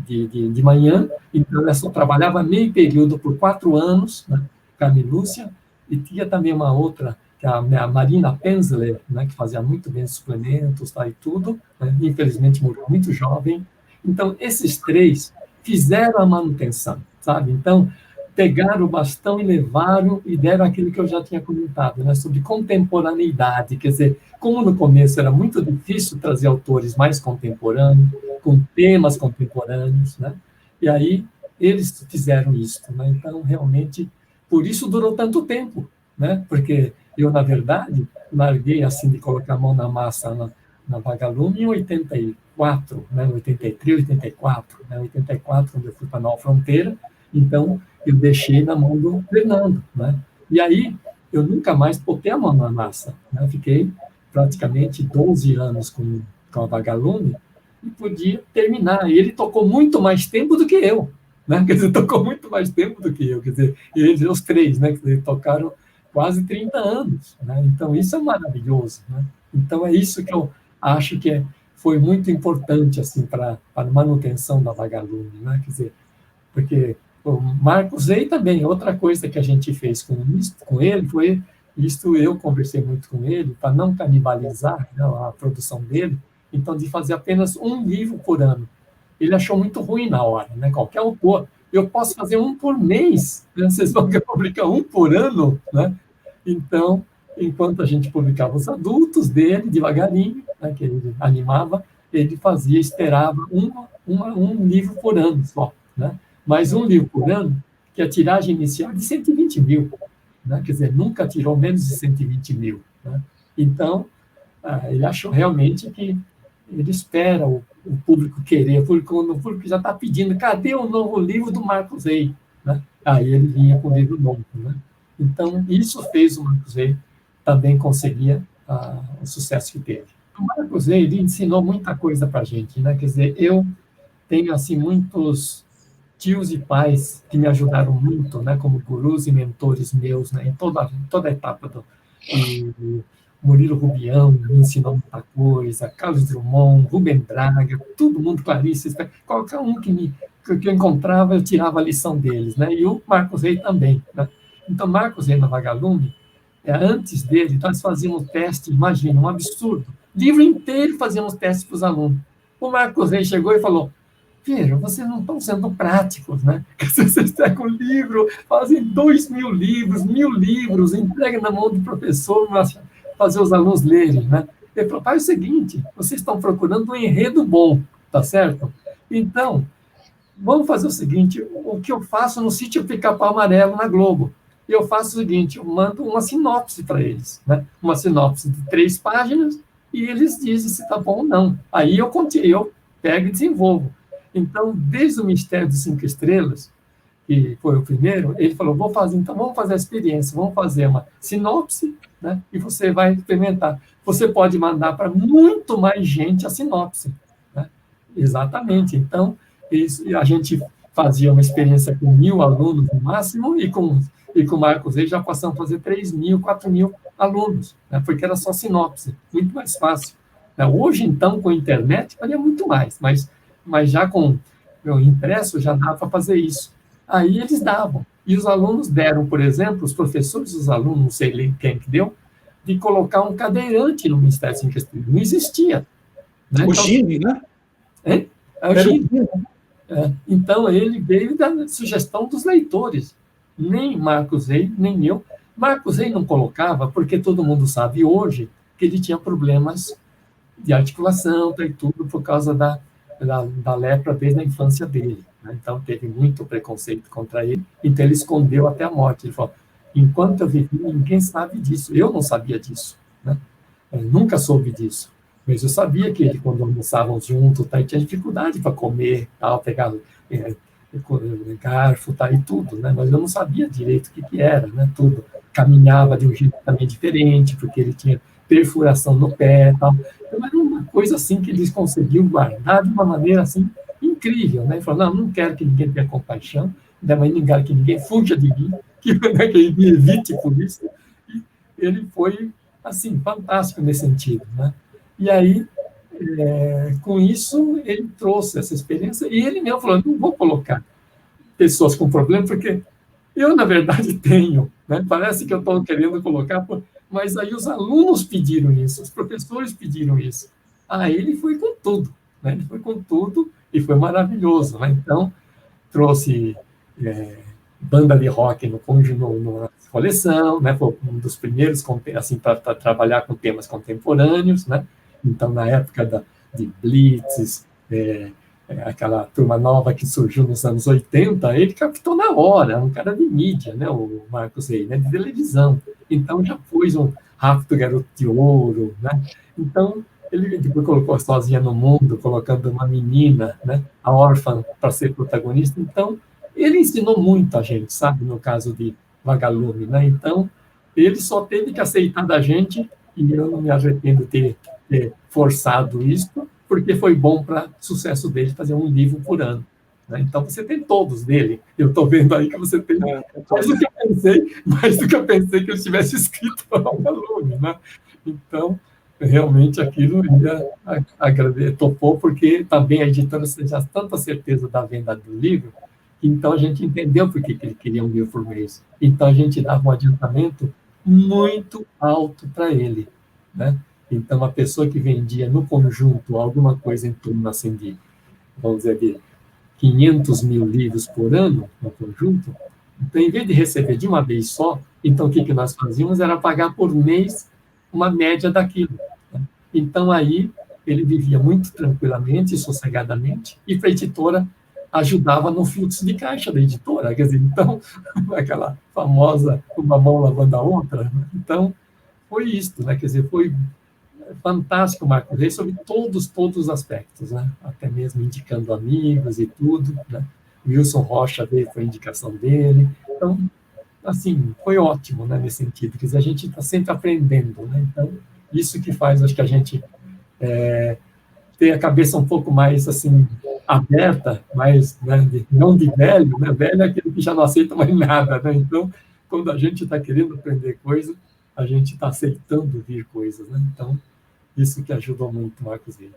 de manhã, então ela só trabalhava meio período por 4 anos, né, Carmen Lúcia, e tinha também uma outra, que é a Marina Penzler, né, que fazia muito bem suplementos, tá, e tudo, né, infelizmente morreu muito jovem. Então, esses 3 fizeram a manutenção, sabe? Então, pegaram o bastão e levaram e deram aquilo que eu já tinha comentado, né, sobre contemporaneidade, quer dizer, como no começo era muito difícil trazer autores mais contemporâneos, com temas contemporâneos, né, e aí eles fizeram isso, né, então, realmente, por isso durou tanto tempo, né, porque eu, na verdade, larguei, assim, de colocar a mão na massa na Vagalume em 84, né, 83, 84, né, 84, quando eu fui para Nova Fronteira, então, eu deixei na mão do Fernando, né? E aí, eu nunca mais botei a mão na massa, né? Fiquei praticamente 12 anos com a Vagalume e podia terminar. E ele tocou muito mais tempo do que eu, né? Quer dizer, tocou muito mais tempo do que eu, quer dizer, eles, os 3, né? Quer dizer, tocaram quase 30 anos, né? Então, isso é maravilhoso, né? Então, é isso que eu acho que foi muito importante, assim, para a manutenção da Vagalume, né? Quer dizer, porque o Marcos Rey também, outra coisa que a gente fez com ele foi, eu conversei muito com ele, para não canibalizar, né, a produção dele, então de fazer apenas um livro por ano. Ele achou muito ruim na hora, né, qualquer autor, eu posso fazer um por mês, né, vocês vão publicar um por ano, né, então, enquanto a gente publicava os adultos dele, devagarinho, né, que ele animava, ele esperava um livro por ano só, né, mas um livro por ano, que a tiragem inicial é de 120 mil, né? Quer dizer, nunca tirou menos de 120 mil. Né? Então, ele achou realmente que ele espera o público querer, o público já está pedindo, cadê o novo livro do Marcos Rey? Né? Aí ele vinha com o livro novo. Né? Então, isso fez o Marcos Rey também conseguir o sucesso que teve. O Marcos Rey, ele ensinou muita coisa para a gente. Né? Quer dizer, eu tenho assim, muitos tios e pais que me ajudaram muito, né, como gurus e mentores meus, né, em toda a etapa e Murilo Rubião me ensinou muita coisa, Carlos Drummond, Rubem Braga, todo mundo, Clarice, qualquer um que eu encontrava, eu tirava a lição deles, né, e o Marcos Rey também, né. Então, Marcos Rey na Vagalume, antes dele, nós fazíamos teste, imagina, um absurdo, livro inteiro fazíamos teste para os alunos. O Marcos Rey chegou e falou, veja, vocês não estão sendo práticos, né? Vocês pegam um livro, fazem 2.000 livros, 1.000 livros, entregam na mão do professor para fazer os alunos lerem, né? Ele falou, pai, é o seguinte, vocês estão procurando um enredo bom, tá certo? Então, vamos fazer o seguinte, o que eu faço no sítio Pica-Pau Amarelo na Globo, eu faço o seguinte, eu mando uma sinopse para eles, né? Uma sinopse de 3 páginas, e eles dizem se está bom ou não. Aí eu pego e desenvolvo. Então, desde o Mistério de 5 Estrelas, que foi o primeiro, ele falou, vamos fazer a experiência, vamos fazer uma sinopse, né, e você vai experimentar. Você pode mandar para muito mais gente a sinopse. Né? Exatamente. Então, a gente fazia uma experiência com 1.000 alunos no máximo, e com o Marcos Rey já passamos a fazer 3.000, 4.000 alunos, né, porque era só sinopse, muito mais fácil. Né? Hoje, então, com a internet, faria muito mais, mas já com o impresso já dá para fazer isso. Aí eles davam. E os alunos deram, por exemplo, os professores dos alunos, não sei quem que deu, de colocar um cadeirante no Ministério Sem Questão. Não existia. Né? O Gini, né? É o Gini. Então, ele veio da sugestão dos leitores. Nem Marcos Rey, nem eu. Marcos Rey não colocava, porque todo mundo sabe hoje que ele tinha problemas de articulação e tudo por causa da lepra desde a infância dele. Né? Então, teve muito preconceito contra ele. Então, ele escondeu até a morte. Ele falou, enquanto eu vivi, ninguém sabe disso. Eu não sabia disso. Né? Eu nunca soube disso. Mas eu sabia que ele, quando almoçavam juntos, tá, tinha dificuldade para comer, tal, pegar garfo, tá, e tudo, né? Mas eu não sabia direito o que era, né? Tudo. Caminhava de um jeito também diferente, porque ele tinha perfuração no pé, tal. Então, era uma coisa assim que eles conseguiam guardar de uma maneira assim incrível, né? Ele falou, não quero que ninguém tenha compaixão, ainda mais que ninguém fuja de mim, que ele me evite por isso. E ele foi, assim, fantástico nesse sentido, né? E aí, com isso, ele trouxe essa experiência, e ele mesmo falou, não vou colocar pessoas com problema, porque eu, na verdade, tenho, né? Parece que eu estou querendo colocar, mas aí os alunos pediram isso, os professores pediram isso. Ele foi com tudo, né? Ele foi com tudo, e foi maravilhoso, né? Então, trouxe banda de rock na coleção, né? Foi um dos primeiros assim, para trabalhar com temas contemporâneos, né? Então, na época de Blitz, aquela turma nova que surgiu nos anos 80, ele captou na hora, um cara de mídia, né, o Marcos Rey, né, de televisão. Então, já pôs um Rápido Garoto de Ouro, né? Então, ele depois colocou Sozinha no Mundo, colocando uma menina, né, a órfã, para ser protagonista. Então, ele ensinou muito a gente, sabe, no caso de Vagalume, né? Então, ele só teve que aceitar da gente, e eu não me arrependo de ter forçado isso, porque foi bom para o sucesso dele fazer um livro por ano. Né? Então, você tem todos dele. Eu estou vendo aí que você tem mais do que eu pensei que ele tivesse escrito o Vagalume, né? Então, realmente, aquilo ia agradecer, topou, porque também a editora tinha tanta certeza da venda do livro, então a gente entendeu por que ele queria um livro por mês. Então, a gente dava um adiantamento muito alto para ele, né? Então, a pessoa que vendia no conjunto alguma coisa em torno, assim, de, vamos dizer, de 500 mil livros por ano no conjunto, então, em vez de receber de uma vez só, então, o que nós fazíamos era pagar por mês uma média daquilo. Né? Então, aí, ele vivia muito tranquilamente, sossegadamente, e para a editora ajudava no fluxo de caixa da editora. Quer dizer, então, aquela famosa uma mão lavando a outra. Né? Então, foi isso, né? Quer dizer, foi fantástico, Marcos Rey, sobre todos os aspectos, né? Até mesmo indicando amigos e tudo, né? Wilson Rocha veio, foi a indicação dele. Então, assim, foi ótimo, né, nesse sentido, quer dizer, a gente está sempre aprendendo, né? Então, isso que faz, acho que a gente ter a cabeça um pouco mais, assim, aberta, mais, né, não de velho, né? Velho é aquele que já não aceita mais nada, né? Então, quando a gente está querendo aprender coisa, a gente está aceitando vir coisas, né? Então, isso que ajudou muito o Marcos Rey.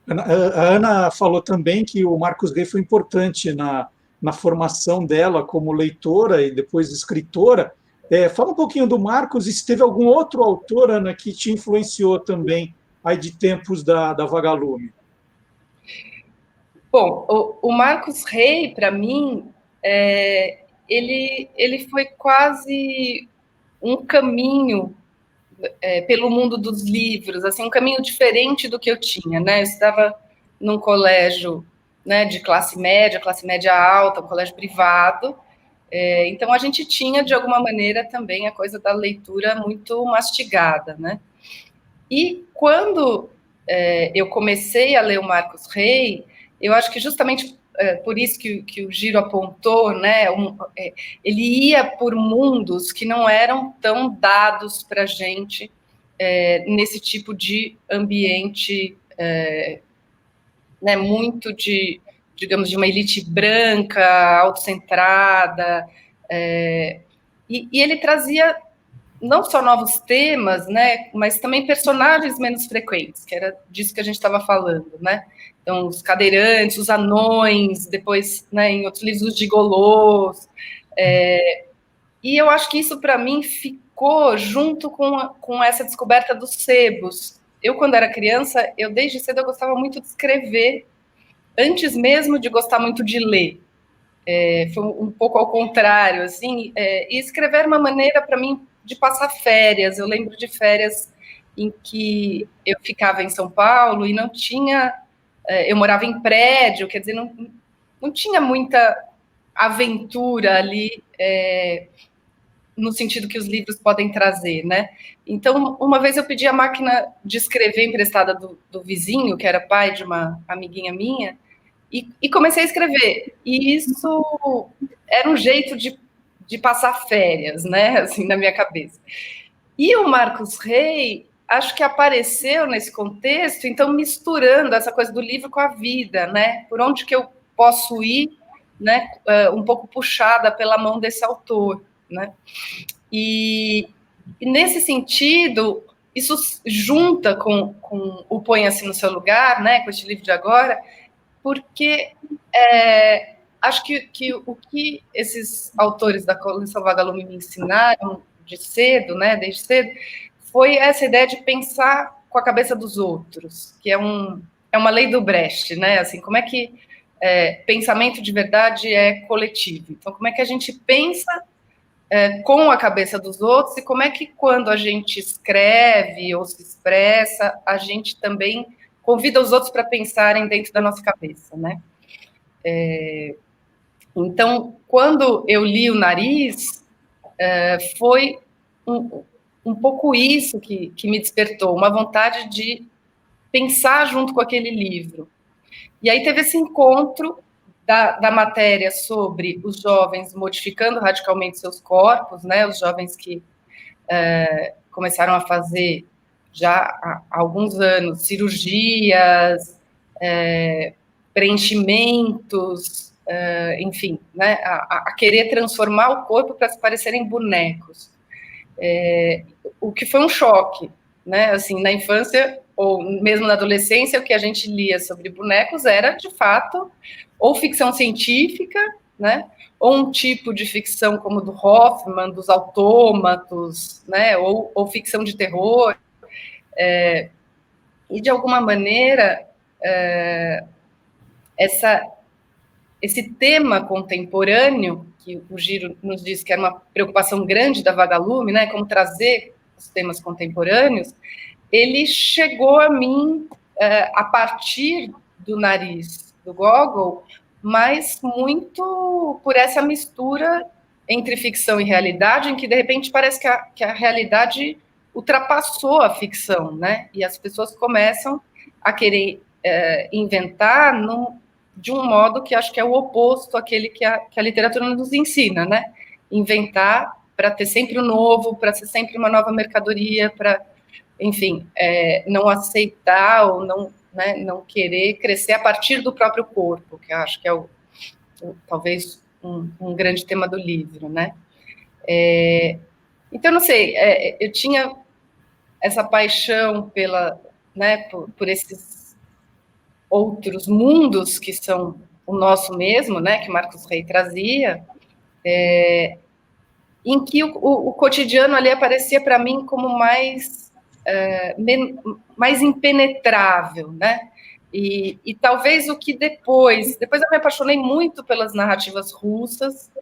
A Ana falou também que o Marcos Rey foi importante na formação dela como leitora e depois escritora. Fala um pouquinho do Marcos e se teve algum outro autor, Ana, que te influenciou também aí de tempos da Vagalume. Bom, o Marcos Rey, para mim, ele foi quase um caminho pelo mundo dos livros, assim, um caminho diferente do que eu tinha, né? Eu estava num colégio, né, de classe média alta, um colégio privado, então a gente tinha, de alguma maneira, também a coisa da leitura muito mastigada, né? E quando eu comecei a ler o Marcos Rey, eu acho que justamente por isso que o Giro apontou, né? Ele ia por mundos que não eram tão dados para a gente nesse tipo de ambiente, né, muito de, digamos, de uma elite branca, autocentrada, e ele trazia não só novos temas, né, mas também personagens menos frequentes, que era disso que a gente estava falando, né? Então, os cadeirantes, os anões, depois, né, em outros livros, os gigolôs. E eu acho que isso, para mim, ficou marcou junto com essa descoberta dos sebos. Eu, quando era criança, desde cedo eu gostava muito de escrever, antes mesmo de gostar muito de ler. Foi um pouco ao contrário, assim, e escrever era uma maneira para mim de passar férias. Eu lembro de férias em que eu ficava em São Paulo e não tinha, eu morava em prédio, quer dizer, não tinha muita aventura ali, no sentido que os livros podem trazer, né? Então, uma vez eu pedi a máquina de escrever emprestada do vizinho, que era pai de uma amiguinha minha, e comecei a escrever. E isso era um jeito de passar férias, né? Assim, na minha cabeça. E o Marcos Rey, acho que apareceu nesse contexto, então misturando essa coisa do livro com a vida, né? Por onde que eu posso ir, né? Um pouco puxada pela mão desse autor, né? E nesse sentido, isso junta com o Ponha-se no Seu Lugar, né? Com este livro de agora, porque acho que o que esses autores da coleção Vagalume me ensinaram de cedo, né, desde cedo, foi essa ideia de pensar com a cabeça dos outros, que é uma lei do Brecht, né, assim, como é que pensamento de verdade é coletivo. Então, como é que a gente pensa com a cabeça dos outros e como é que quando a gente escreve ou se expressa, a gente também convida os outros para pensarem dentro da nossa cabeça, né? Então, quando eu li O Nariz, foi um pouco isso que me despertou, uma vontade de pensar junto com aquele livro. E aí teve esse encontro da matéria sobre os jovens modificando radicalmente seus corpos, né? Os jovens que começaram a fazer já há alguns anos cirurgias, preenchimentos, enfim, né, a querer transformar o corpo para se parecerem bonecos. O que foi um choque, né? Assim, na infância ou mesmo na adolescência, o que a gente lia sobre bonecos era, de fato, ou ficção científica, né? Ou um tipo de ficção como do Hoffman, dos autômatos, né? Ou ficção de terror. E, de alguma maneira, esse tema contemporâneo, que o Giro nos disse que era uma preocupação grande da Vagalume, né, como trazer os temas contemporâneos, ele chegou a mim a partir do Nariz, do Gogol, mas muito por essa mistura entre ficção e realidade, em que, de repente, parece que a realidade ultrapassou a ficção, né, e as pessoas começam a querer inventar de um modo que acho que é o oposto àquele que a literatura nos ensina, né? Inventar para ter sempre o novo, para ser sempre uma nova mercadoria, para, enfim, não aceitar ou não querer crescer a partir do próprio corpo, que eu acho que é talvez um grande tema do livro, né? Então, não sei, eu tinha essa paixão por esses outros mundos que são o nosso mesmo, né, que Marcos Rey trazia, em que o cotidiano ali aparecia para mim como mais impenetrável, né, e talvez o que depois eu me apaixonei muito pelas narrativas russas,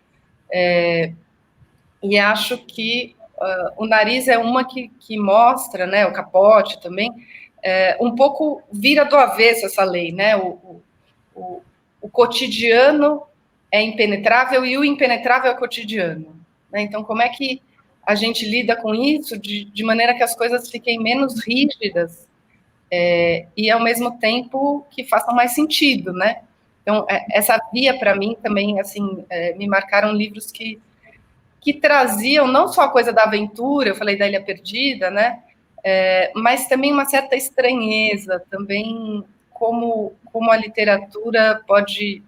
e acho que o Nariz é uma que mostra, né, o Capote também, um pouco vira do avesso essa lei, né? O cotidiano é impenetrável e o impenetrável é o cotidiano, né? Então, como é que a gente lida com isso de maneira que as coisas fiquem menos rígidas e, ao mesmo tempo, que façam mais sentido, né? Então, essa via, para mim, também, assim, me marcaram livros que traziam não só a coisa da aventura, eu falei da Ilha Perdida, né? Mas também uma certa estranheza, também como a literatura pode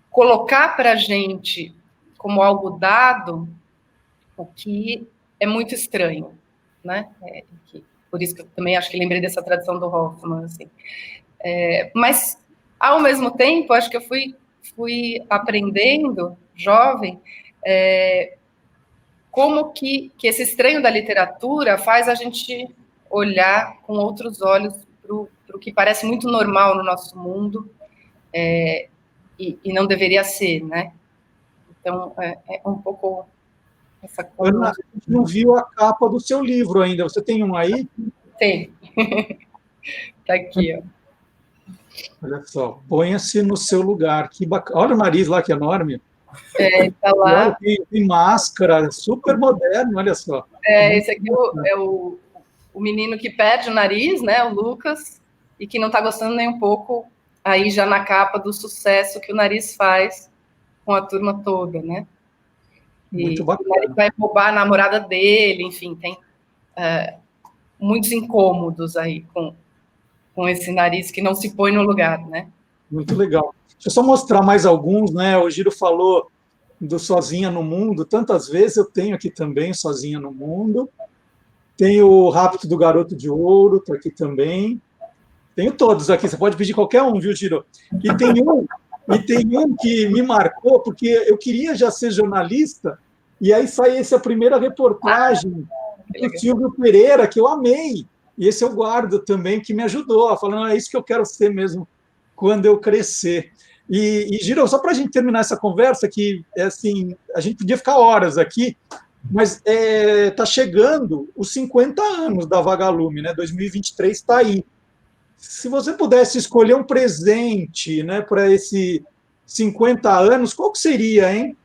colocar para a gente como algo dado o que é muito estranho, né? Por isso que eu também acho que lembrei dessa tradição do Hoffman, assim. Mas, ao mesmo tempo, acho que eu fui aprendendo, jovem, como que esse estranho da literatura faz a gente olhar com outros olhos para o que parece muito normal no nosso mundo, e não deveria ser, né? Então, é um pouco essa coisa. Ana, a gente não viu a capa do seu livro ainda. Você tem um aí? Tem. Está aqui, ó. Olha só, ponha-se no seu lugar. Que bacana. Olha o nariz lá, que enorme. Está lá. Tem máscara, super moderno, olha só. Esse aqui é o menino que perde o nariz, né? O Lucas, e que não está gostando nem um pouco, aí já na capa, do sucesso que o nariz faz com a turma toda, né? Muito e bacana. O nariz vai roubar a namorada dele, enfim, tem muitos incômodos aí com esse nariz que não se põe no lugar, né? Muito legal. Deixa eu só mostrar mais alguns, né? O Giro falou do Sozinha no Mundo. Tantas vezes eu tenho aqui também Sozinha no Mundo. Tem o Rapto do Garoto de Ouro, está aqui também. Tenho todos aqui, você pode pedir qualquer um, viu, Giro? E tem um que me marcou, porque eu queria já ser jornalista, e aí sai essa primeira reportagem do Silvio Pereira, que eu amei. E esse eu guardo também, que me ajudou, falando, é isso que eu quero ser mesmo quando eu crescer. E Giro, só para a gente terminar essa conversa, que assim, a gente podia ficar horas aqui, mas está chegando os 50 anos da Vagalume, né? 2023 está aí. Se você pudesse escolher um presente, né, para esses 50 anos, qual que seria, hein?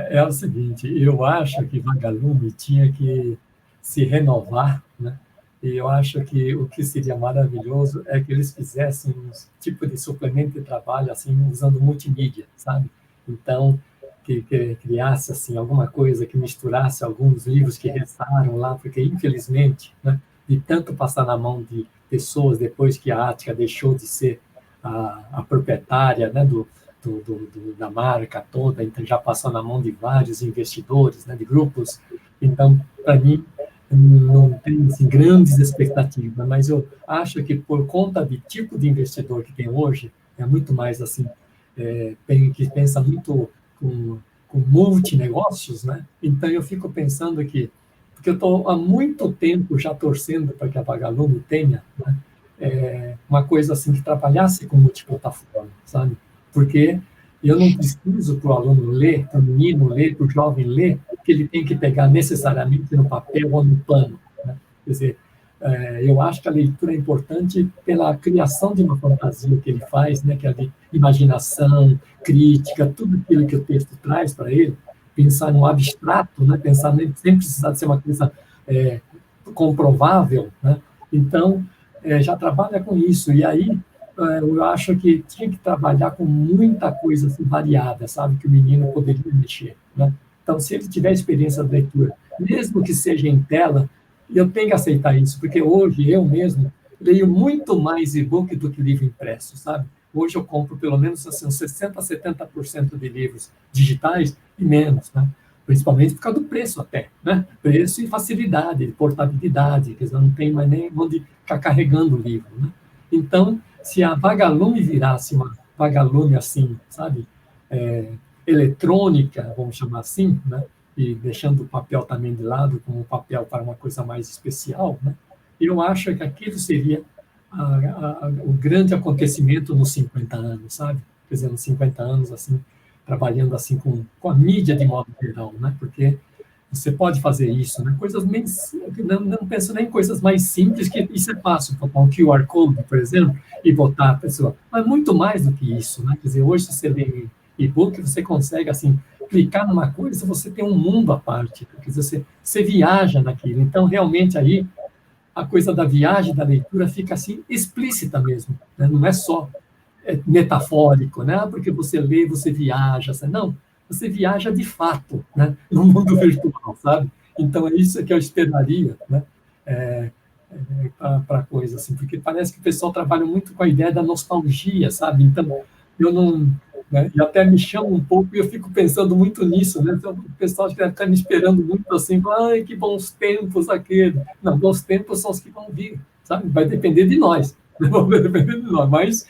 É o seguinte, eu acho que Vagalume tinha que se renovar, né? E eu acho que o que seria maravilhoso é que eles fizessem um tipo de suplemento de trabalho assim, usando multimídia, sabe? Então, que criasse assim, alguma coisa que misturasse alguns livros que restaram lá, porque, infelizmente, né, de tanto passar na mão de pessoas depois que a Ática deixou de ser a proprietária, né, da marca toda, então já passou na mão de vários investidores, né, de grupos. Então, para mim, não tem assim, grandes expectativas, mas eu acho que por conta do tipo de investidor que tem hoje, é muito mais assim, que pensa muito com multinegócios, né? Então eu fico pensando que, porque eu estou há muito tempo já torcendo para que a Vagalume tenha, né, uma coisa assim que trabalhasse com multiplataforma, sabe? Porque eu não preciso para o aluno ler, para o menino ler, para o jovem ler, que ele tem que pegar necessariamente no papel ou no pano, né? Quer dizer, eu acho que a leitura é importante pela criação de uma fantasia que ele faz, né? Que é de imaginação, crítica, tudo aquilo que o texto traz para ele, pensar no abstrato, né? Pensar sem precisar de ser uma coisa comprovável, né? Então, já trabalha com isso, e aí eu acho que tinha que trabalhar com muita coisa assim, variada, sabe, que o menino poderia mexer, né? Então, se ele tiver experiência de leitura, mesmo que seja em tela, eu tenho que aceitar isso, porque hoje eu mesmo leio muito mais e-book do que livro impresso, sabe? Hoje eu compro pelo menos assim, 60% a 70% de livros digitais e menos, né? Principalmente por causa do preço até, né? Preço e facilidade, portabilidade, quer dizer, não tem mais nem onde ficar carregando o livro, né? Então, se a Vagalume virasse uma Vagalume assim, sabe, eletrônica, vamos chamar assim, né, e deixando o papel também de lado, como um papel para uma coisa mais especial, né, eu acho que aquilo seria o grande acontecimento nos 50 anos, sabe? Quer dizer, nos 50 anos, assim, trabalhando assim com a mídia de modo geral, né, porque você pode fazer isso, né? Coisas não penso nem em coisas mais simples, que isso é fácil, botar um QR Code, por exemplo, e botar a pessoa. Mas muito mais do que isso, né? Quer dizer, hoje, se você lê e-book, você consegue, assim, clicar numa coisa, você tem um mundo à parte. Quer dizer, você viaja naquilo. Então, realmente, aí, a coisa da viagem, da leitura, fica, assim, explícita mesmo, né? Não é só metafórico, né? Porque você lê, você viaja, não. Você viaja de fato, né, no mundo virtual, sabe? Então, é isso que eu esperaria, né, para a coisa, assim, porque parece que o pessoal trabalha muito com a ideia da nostalgia, sabe? Então, eu não... Né, e até me chama um pouco, e eu fico pensando muito nisso, né? Então, o pessoal deve estar me esperando muito assim, ai, que bons tempos aquele. Não, bons tempos são os que vão vir, sabe? Vai depender de nós, vai depender de nós, mas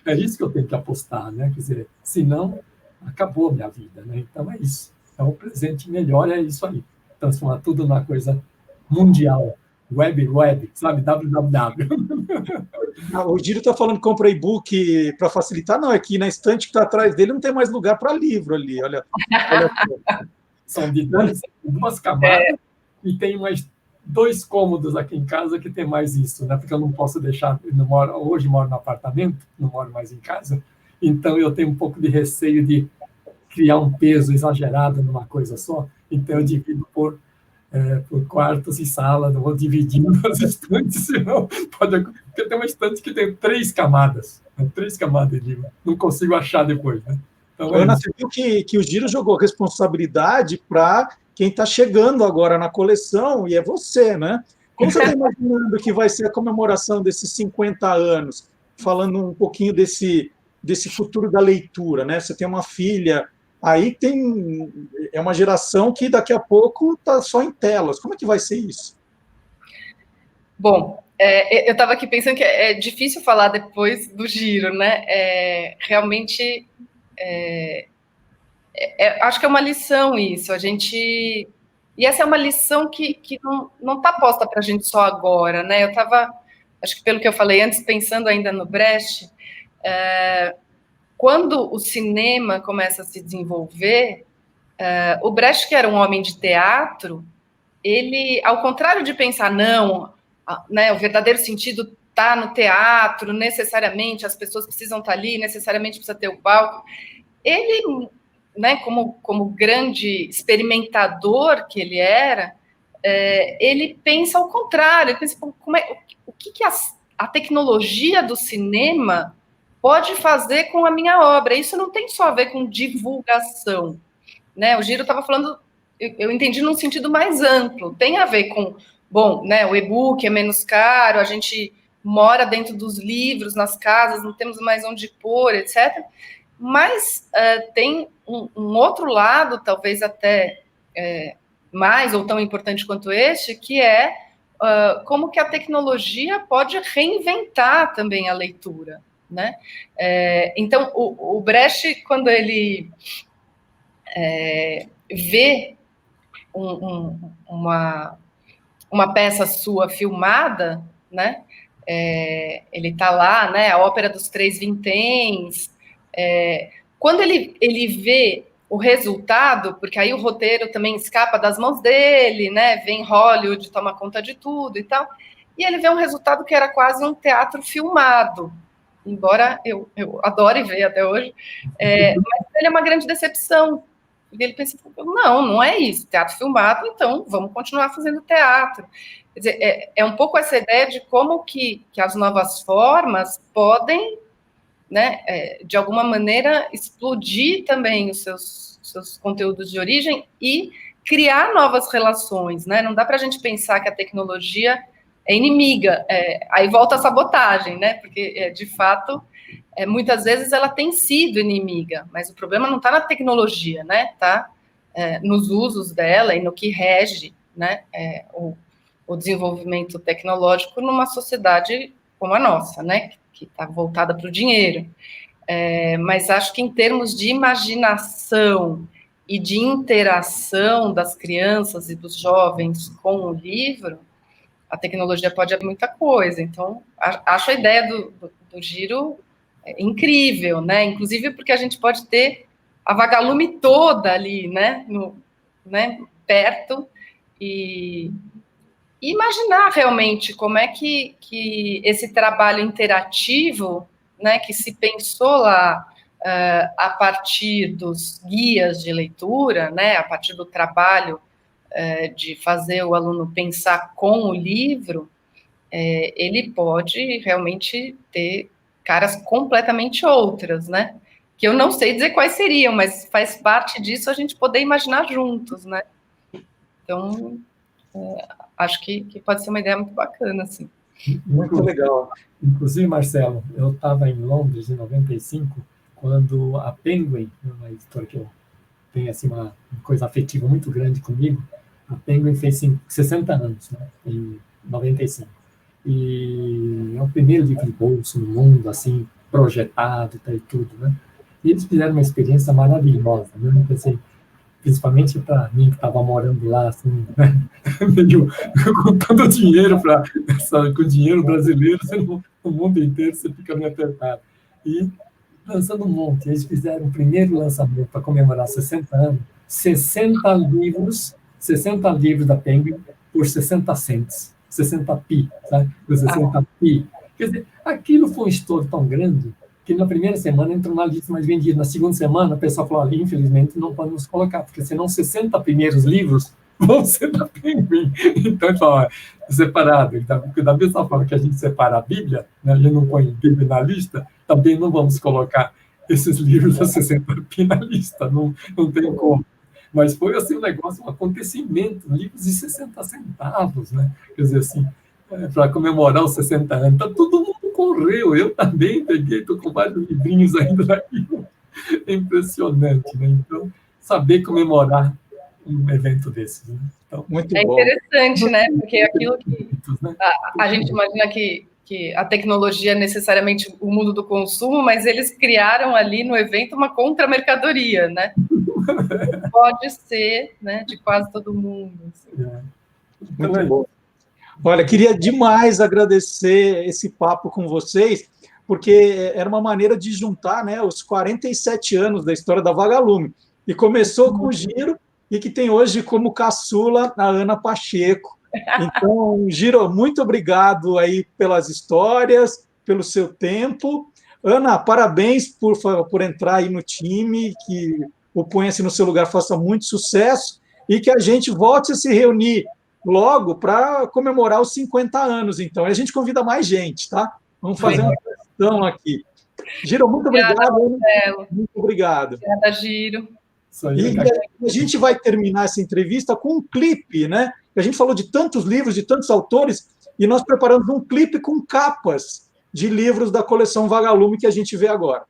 é isso que eu tenho que apostar, né? Quer dizer, senão... acabou a minha vida, né? Então é isso. Então, o presente melhor é isso aí, transformar tudo numa coisa mundial, web, sabe, www. O Giro está falando que compra e-book para facilitar, não, é que na estante que está atrás dele não tem mais lugar para livro ali, olha. São de duas camadas e tem mais 2 cômodos aqui em casa que tem mais isso, né? Porque eu não posso deixar, hoje moro no apartamento, não moro mais em casa, então eu tenho um pouco de receio de criar um peso exagerado numa coisa só, então eu divido por quartos e salas, não vou dividindo as estantes, senão porque tem uma estante que tem 3 camadas, né? 3 camadas de livro, não consigo achar depois, né? Então, Ana, você viu que o Giro jogou responsabilidade para quem está chegando agora na coleção, e é você, né? Como você está imaginando que vai ser a comemoração desses 50 anos? Falando um pouquinho desse futuro da leitura, né? Você tem uma filha, aí é uma geração que daqui a pouco está só em telas. Como é que vai ser isso? Bom, eu estava aqui pensando que é difícil falar depois do Giro, né? Realmente... acho que é uma lição isso, e essa é uma lição que não está posta para a gente só agora, né? Eu estava, acho que pelo que eu falei antes, pensando ainda no Brecht, quando o cinema começa a se desenvolver, o Brecht, que era um homem de teatro, ele, ao contrário de pensar, não, né, o verdadeiro sentido está no teatro, necessariamente, as pessoas precisam estar ali, necessariamente precisa ter o palco, ele, né, como grande experimentador que ele era, ele pensa ao contrário, ele pensa o que a tecnologia do cinema pode fazer com a minha obra. Isso não tem só a ver com divulgação, né? O Giro estava falando, eu entendi num sentido mais amplo, tem a ver com, bom, né, o e-book é menos caro, a gente mora dentro dos livros, nas casas, não temos mais onde pôr, etc., mas tem um outro lado, talvez até mais ou tão importante quanto este, que é como que a tecnologia pode reinventar também a leitura, né? Então, o Brecht, quando ele vê uma peça sua filmada, né? Ele está lá, né? A Ópera dos Três Vinténs. Quando ele vê o resultado, porque aí o roteiro também escapa das mãos dele, né? Vem Hollywood, toma conta de tudo e tal, e ele vê um resultado que era quase um teatro filmado, embora eu adore ver até hoje, mas ele é uma grande decepção, porque ele pensa, não é isso, teatro filmado, então vamos continuar fazendo teatro. Quer dizer, é um pouco essa ideia de como que as novas formas podem, né, de alguma maneira, explodir também os seus conteúdos de origem e criar novas relações, né? Não dá para a gente pensar que a tecnologia é inimiga, aí volta a sabotagem, né? Porque, de fato, muitas vezes ela tem sido inimiga, mas o problema não está na tecnologia, né? Está nos usos dela e no que rege, né, o desenvolvimento tecnológico numa sociedade como a nossa, né? Que está voltada para o dinheiro. Mas acho que em termos de imaginação e de interação das crianças e dos jovens com o livro, a tecnologia pode abrir muita coisa. Então, acho a ideia do Giro incrível, né? Inclusive porque a gente pode ter a vagalume toda ali, né? Perto, e imaginar realmente como é que esse trabalho interativo, né, que se pensou lá a partir dos guias de leitura, né, a partir do trabalho de fazer o aluno pensar com o livro, ele pode realmente ter caras completamente outras, né? Que eu não sei dizer quais seriam, mas faz parte disso a gente poder imaginar juntos, né? Então, acho que pode ser uma ideia muito bacana, assim. Muito legal. Inclusive, Marcelo, eu estava em Londres, em 95, quando a Penguin, uma editora que eu tenho assim, uma coisa afetiva muito grande comigo, a Penguin fez 60 anos, né, em 95. E é o primeiro livro de bolso no mundo, assim, projetado e tudo, né? E eles fizeram uma experiência maravilhosa, né? Pensei, principalmente para mim que estava morando lá, assim, né? Meio contando dinheiro com dinheiro brasileiro, no mundo inteiro você fica meio apertado. E lançando um monte. Eles fizeram o primeiro lançamento para comemorar 60 anos, 60 livros da Penguin por 60 cents, 60 pi, sabe? Por 60 pi. Quer dizer, aquilo foi um estouro tão grande que na primeira semana entrou na lista mais vendida. Na segunda semana, o pessoal falou, infelizmente, não podemos colocar, porque senão 60 primeiros livros vão ser da Penguin. Então, separado. Então, da mesma forma que a gente separa a Bíblia, né, a gente não põe Bíblia na lista, também não vamos colocar esses livros a 60 pi na lista, não tem como. Mas foi assim um negócio, um acontecimento, livros de 60 centavos, né? Quer dizer, assim, para comemorar os 60 anos. Então, todo mundo correu, eu também peguei, estou com vários livrinhos ainda daqui. É impressionante, né? Então, saber comemorar um evento desses. Né? Então, muito bom. Interessante, né? Porque aquilo que a gente imagina que a tecnologia é necessariamente o mundo do consumo, mas eles criaram ali no evento uma contra-mercadoria, né? Pode ser, né, de quase todo mundo. Assim. Muito bom. Olha, queria demais agradecer esse papo com vocês, porque era uma maneira de juntar, né, os 47 anos da história da Vagalume. E começou com o Giro, e que tem hoje como caçula a Ana Pacheco. Então, Giro, muito obrigado aí pelas histórias, pelo seu tempo. Ana, parabéns por entrar aí no time, que o Ponha-se no Seu Lugar faça muito sucesso e que a gente volte a se reunir logo para comemorar os 50 anos, então. E a gente convida mais gente, tá? Vamos fazer uma questão aqui. Giro, muito obrigado. Muito obrigado. Obrigada, Giro. E a gente vai terminar essa entrevista com um clipe, né? A gente falou de tantos livros, de tantos autores, e nós preparamos um clipe com capas de livros da coleção Vagalume que a gente vê agora.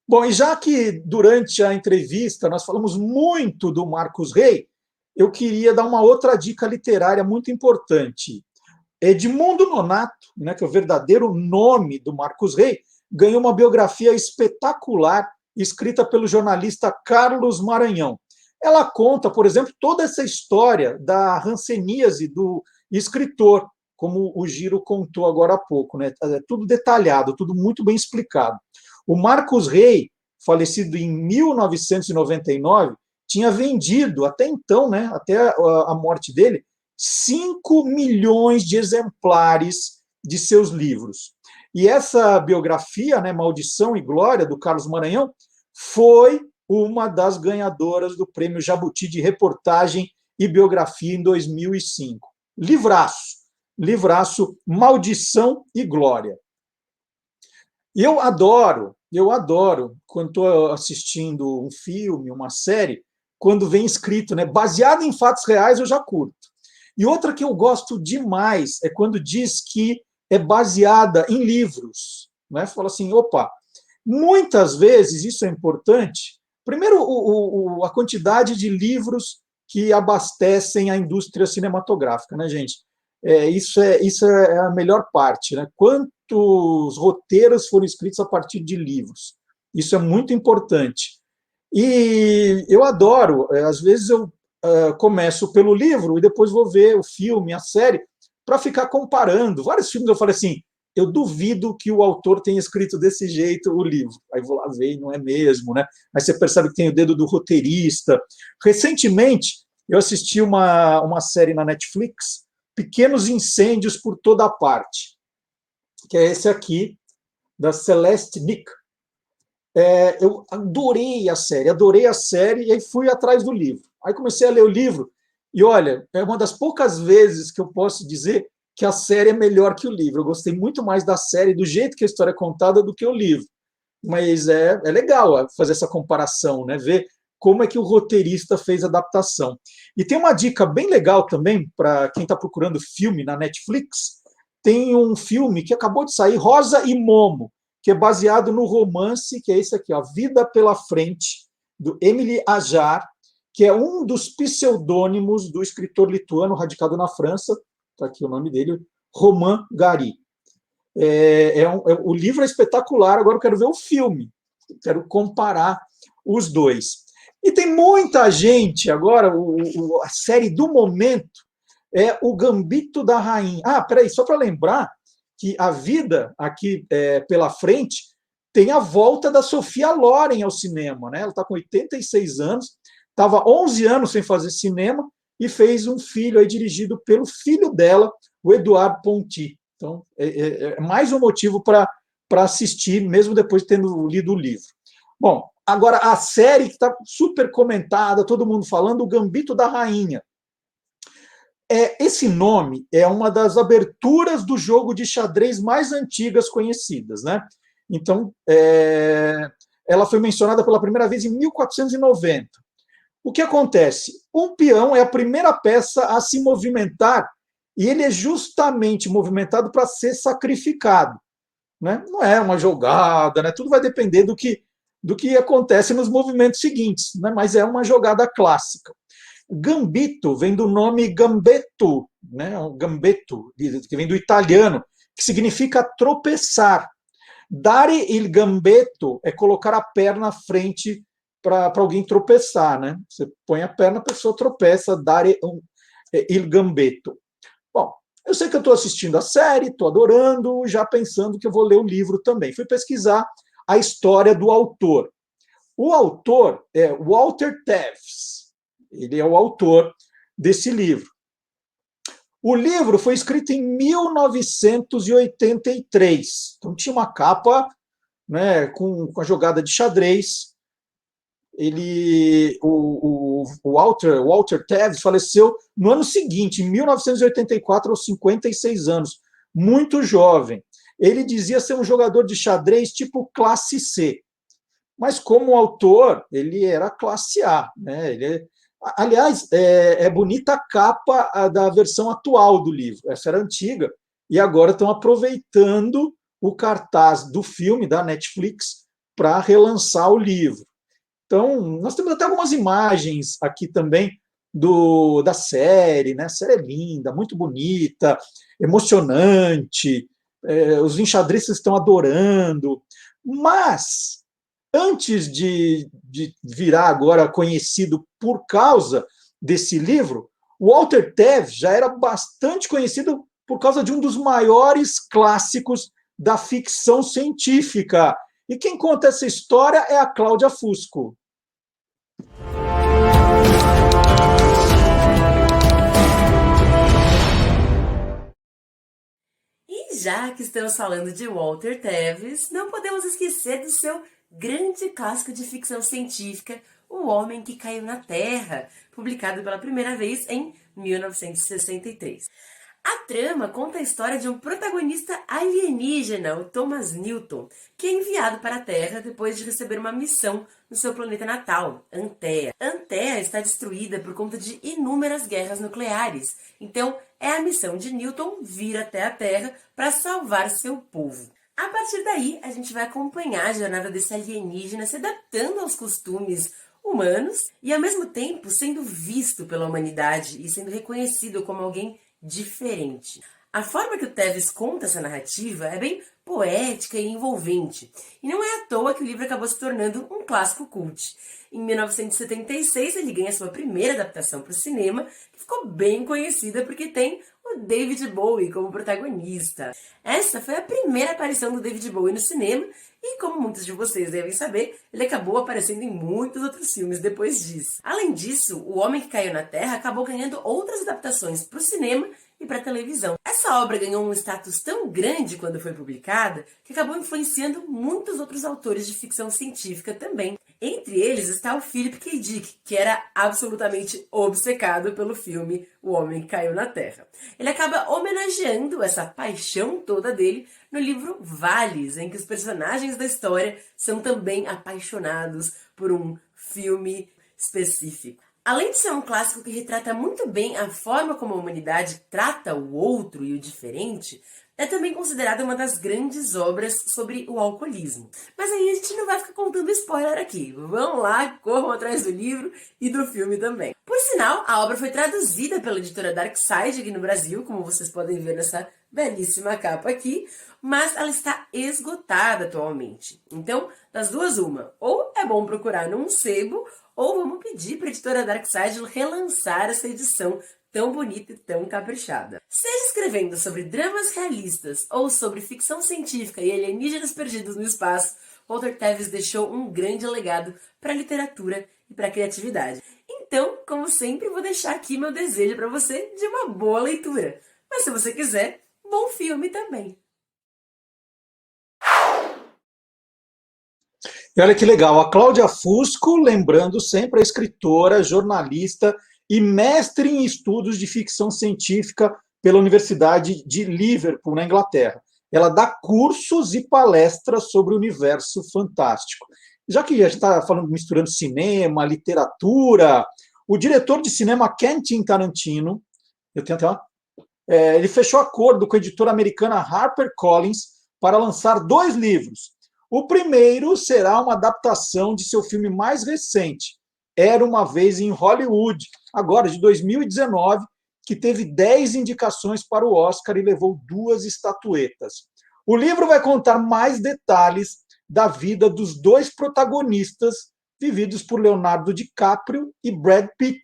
Bom, e já que durante a entrevista nós falamos muito do Marcos Rey, eu queria dar uma outra dica literária muito importante. Edmundo Nonato, né, que é o verdadeiro nome do Marcos Rey, ganhou uma biografia espetacular escrita pelo jornalista Carlos Maranhão. Ela conta, por exemplo, toda essa história da hanseníase do escritor, como o Giro contou agora há pouco, né? É tudo detalhado, tudo muito bem explicado. O Marcos Rey, falecido em 1999, tinha vendido, até então, né, até a morte dele, 5 milhões de exemplares de seus livros. E essa biografia, né, Maldição e Glória, do Carlos Maranhão, foi uma das ganhadoras do Prêmio Jabuti de Reportagem e Biografia em 2005. Livraço Maldição e Glória. E eu adoro, quando estou assistindo um filme, uma série, quando vem escrito, né, baseado em fatos reais, eu já curto. E outra que eu gosto demais é quando diz que é baseada em livros. Né? Fala assim, opa, muitas vezes, isso é importante, primeiro, a quantidade de livros que abastecem a indústria cinematográfica, né, gente? Isso é a melhor parte, né? Quantos roteiros foram escritos a partir de livros? Isso é muito importante. E eu adoro, às vezes eu começo pelo livro e depois vou ver o filme, a série, para ficar comparando. Vários filmes eu falei assim, eu duvido que o autor tenha escrito desse jeito o livro. Aí vou lá ver e não é mesmo, né? Aí você percebe que tem o dedo do roteirista. Recentemente, eu assisti uma série na Netflix, Pequenos Incêndios por Toda Parte, que é esse aqui, da Celeste Nick. Eu adorei a série, e aí fui atrás do livro. Aí comecei a ler o livro, e olha, é uma das poucas vezes que eu posso dizer que a série é melhor que o livro. Eu gostei muito mais da série, do jeito que a história é contada, do que o livro. Mas é legal fazer essa comparação, né? Ver como é que o roteirista fez a adaptação. E tem uma dica bem legal também para quem está procurando filme na Netflix, tem um filme que acabou de sair, Rosa e Momo, que é baseado no romance, que é esse aqui, ó, Vida pela Frente, do Émile Ajar, que é um dos pseudônimos do escritor lituano radicado na França, está aqui o nome dele, Romain Gary. O livro é espetacular, agora eu quero ver o filme, quero comparar os dois. E tem muita gente, agora, a série do momento é o Gambito da Rainha. Peraí, só para lembrar que a vida aqui pela frente tem a volta da Sophia Loren ao cinema, né? Ela está com 86 anos, estava 11 anos sem fazer cinema e fez um filho aí dirigido pelo filho dela, o Edouard Ponty. Então, é mais um motivo para assistir, mesmo depois de tendo lido o livro. Bom, agora a série que está super comentada, todo mundo falando, o Gambito da Rainha. Esse nome é uma das aberturas do jogo de xadrez mais antigas conhecidas, né? Então, ela foi mencionada pela primeira vez em 1490. O que acontece? Um peão é a primeira peça a se movimentar e ele é justamente movimentado para ser sacrificado, né? Não é uma jogada, né? Tudo vai depender do que acontece nos movimentos seguintes, né? Mas é uma jogada clássica. Gambito vem do nome gambetto, né? Gambetto, que vem do italiano, que significa tropeçar. Dare il gambetto é colocar a perna à frente para alguém tropeçar, né? Você põe a perna, a pessoa tropeça, dare il gambetto. Bom, eu sei que eu estou assistindo a série, estou adorando, já pensando que eu vou ler o livro também. Fui pesquisar a história do autor. O autor é Walter Tevis. Ele é o autor desse livro. O livro foi escrito em 1983. Então tinha uma capa, né, com a jogada de xadrez. O Walter Tevis faleceu no ano seguinte, em 1984, aos 56 anos, muito jovem. Ele dizia ser um jogador de xadrez tipo classe C, mas como autor, ele era classe A, né? Aliás, é bonita a capa da versão atual do livro. Essa era antiga, e agora estão aproveitando o cartaz do filme da Netflix para relançar o livro. Então, nós temos até algumas imagens aqui também da série, né? A série é linda, muito bonita, emocionante, os enxadristas estão adorando, mas antes de virar agora conhecido por causa desse livro, o Walter Tevis já era bastante conhecido por causa de um dos maiores clássicos da ficção científica. E quem conta essa história é a Cláudia Fusco. E já que estamos falando de Walter Tevis, não podemos esquecer do seu grande clássico de ficção científica, O Homem que Caiu na Terra, publicado pela primeira vez em 1963. A trama conta a história de um protagonista alienígena, o Thomas Newton, que é enviado para a Terra depois de receber uma missão no seu planeta natal, Antea. Antea está destruída por conta de inúmeras guerras nucleares, então é a missão de Newton vir até a Terra para salvar seu povo. A partir daí, a gente vai acompanhar a jornada desse alienígena se adaptando aos costumes humanos e, ao mesmo tempo, sendo visto pela humanidade e sendo reconhecido como alguém diferente. A forma que o Tevis conta essa narrativa é bem poética e envolvente, e não é à toa que o livro acabou se tornando um clássico cult. Em 1976, ele ganha sua primeira adaptação para o cinema, que ficou bem conhecida porque tem o David Bowie como protagonista. Essa foi a primeira aparição do David Bowie no cinema, e como muitos de vocês devem saber, ele acabou aparecendo em muitos outros filmes depois disso. Além disso, O Homem que Caiu na Terra acabou ganhando outras adaptações para o cinema e para a televisão. Essa obra ganhou um status tão grande quando foi publicada que acabou influenciando muitos outros autores de ficção científica também. Entre eles está o Philip K. Dick, que era absolutamente obcecado pelo filme O Homem que Caiu na Terra. Ele acaba homenageando essa paixão toda dele no livro Vales, em que os personagens da história são também apaixonados por um filme específico. Além de ser um clássico que retrata muito bem a forma como a humanidade trata o outro e o diferente, É também considerada uma das grandes obras sobre o alcoolismo. Mas aí a gente não vai ficar contando spoiler aqui. Vão lá, corram atrás do livro e do filme também. Por sinal, a obra foi traduzida pela editora Darkside aqui no Brasil, como vocês podem ver nessa belíssima capa aqui, mas ela está esgotada atualmente. Então, das duas, uma. Ou é bom procurar num sebo, ou vamos pedir para a editora Darkside relançar essa edição tão bonita e tão caprichada. Seja escrevendo sobre dramas realistas ou sobre ficção científica e alienígenas perdidos no espaço, Walter Tevis deixou um grande legado para a literatura e para a criatividade. Então, como sempre, vou deixar aqui meu desejo para você de uma boa leitura. Mas se você quiser, bom filme também. E olha que legal, a Cláudia Fusco, lembrando sempre, a escritora, jornalista e mestre em estudos de ficção científica pela Universidade de Liverpool, na Inglaterra. Ela dá cursos e palestras sobre o universo fantástico. Já que a gente está falando, misturando cinema, literatura, o diretor de cinema Quentin Tarantino, eu tenho até uma, ele fechou acordo com a editora americana HarperCollins para lançar 2 livros. O primeiro será uma adaptação de seu filme mais recente, Era uma Vez em Hollywood, agora de 2019, que teve 10 indicações para o Oscar e levou 2 estatuetas. O livro vai contar mais detalhes da vida dos 2 protagonistas, vividos por Leonardo DiCaprio e Brad Pitt.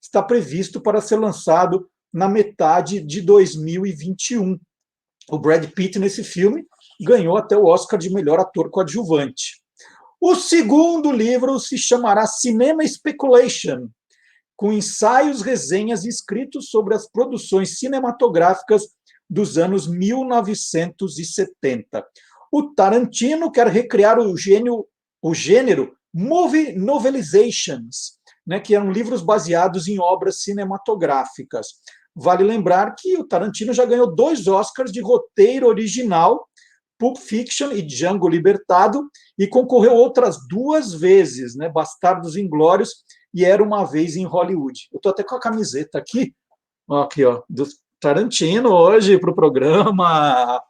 Está previsto para ser lançado na metade de 2021. O Brad Pitt, nesse filme, ganhou até o Oscar de melhor ator coadjuvante. O segundo livro se chamará Cinema Speculation, com ensaios, resenhas e escritos sobre as produções cinematográficas dos anos 1970. O Tarantino quer recriar o gênero movie novelizations, né, que eram livros baseados em obras cinematográficas. Vale lembrar que o Tarantino já ganhou 2 Oscars de roteiro original, Pulp Fiction e Django Libertado, e concorreu outras 2 vezes, né, Bastardos Inglórios e Era uma Vez em Hollywood. Eu estou até com a camiseta aqui, do Tarantino hoje para o programa.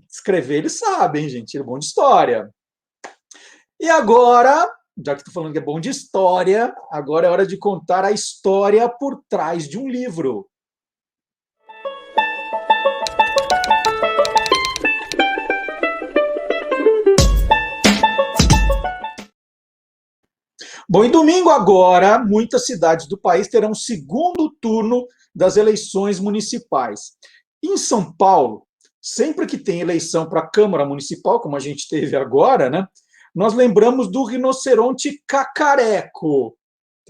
Escrever ele sabe, hein, gente? Ele é bom de história. E agora, já que estou falando que é bom de história, agora é hora de contar a história por trás de um livro. Bom, em domingo agora, muitas cidades do país terão o segundo turno das eleições municipais. Em São Paulo, sempre que tem eleição para a Câmara Municipal, como a gente teve agora, né, nós lembramos do rinoceronte cacareco,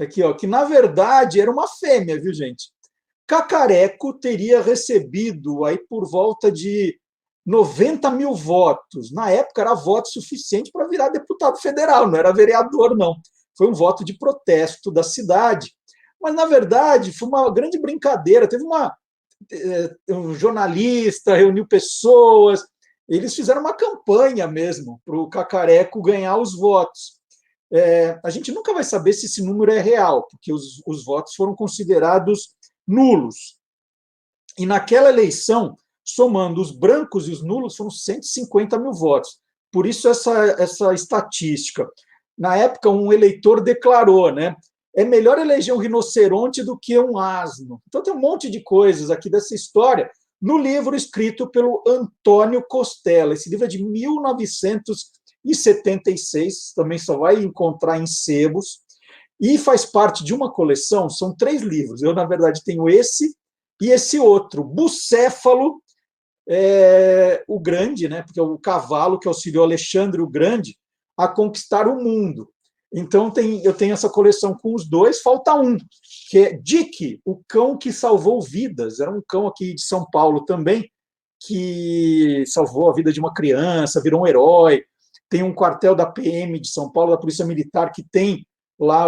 aqui, ó, que na verdade era uma fêmea, viu, gente? Cacareco teria recebido aí por volta de 90 mil votos. Na época era voto suficiente para virar deputado federal, não era vereador, não. Foi um voto de protesto da cidade. Mas, na verdade, foi uma grande brincadeira. Teve um jornalista, reuniu pessoas, eles fizeram uma campanha mesmo para o Cacareco ganhar os votos. A gente nunca vai saber se esse número é real, porque os votos foram considerados nulos. E naquela eleição, somando os brancos e os nulos, foram 150 mil votos. Por isso essa estatística. Na época, um eleitor declarou, né? É melhor eleger um rinoceronte do que um asno. Então, tem um monte de coisas aqui dessa história no livro escrito pelo Antônio Costela. Esse livro é de 1976, também só vai encontrar em sebos, e faz parte de uma coleção, são 3 livros. Eu, na verdade, tenho esse e esse outro, Bucéfalo, o Grande, né? Porque é o cavalo que auxiliou Alexandre o Grande a conquistar o mundo. Então, eu tenho essa coleção com os 2, falta um, que é Dick, o cão que salvou vidas. Era um cão aqui de São Paulo também, que salvou a vida de uma criança, virou um herói. Tem um quartel da PM de São Paulo, da Polícia Militar, que tem lá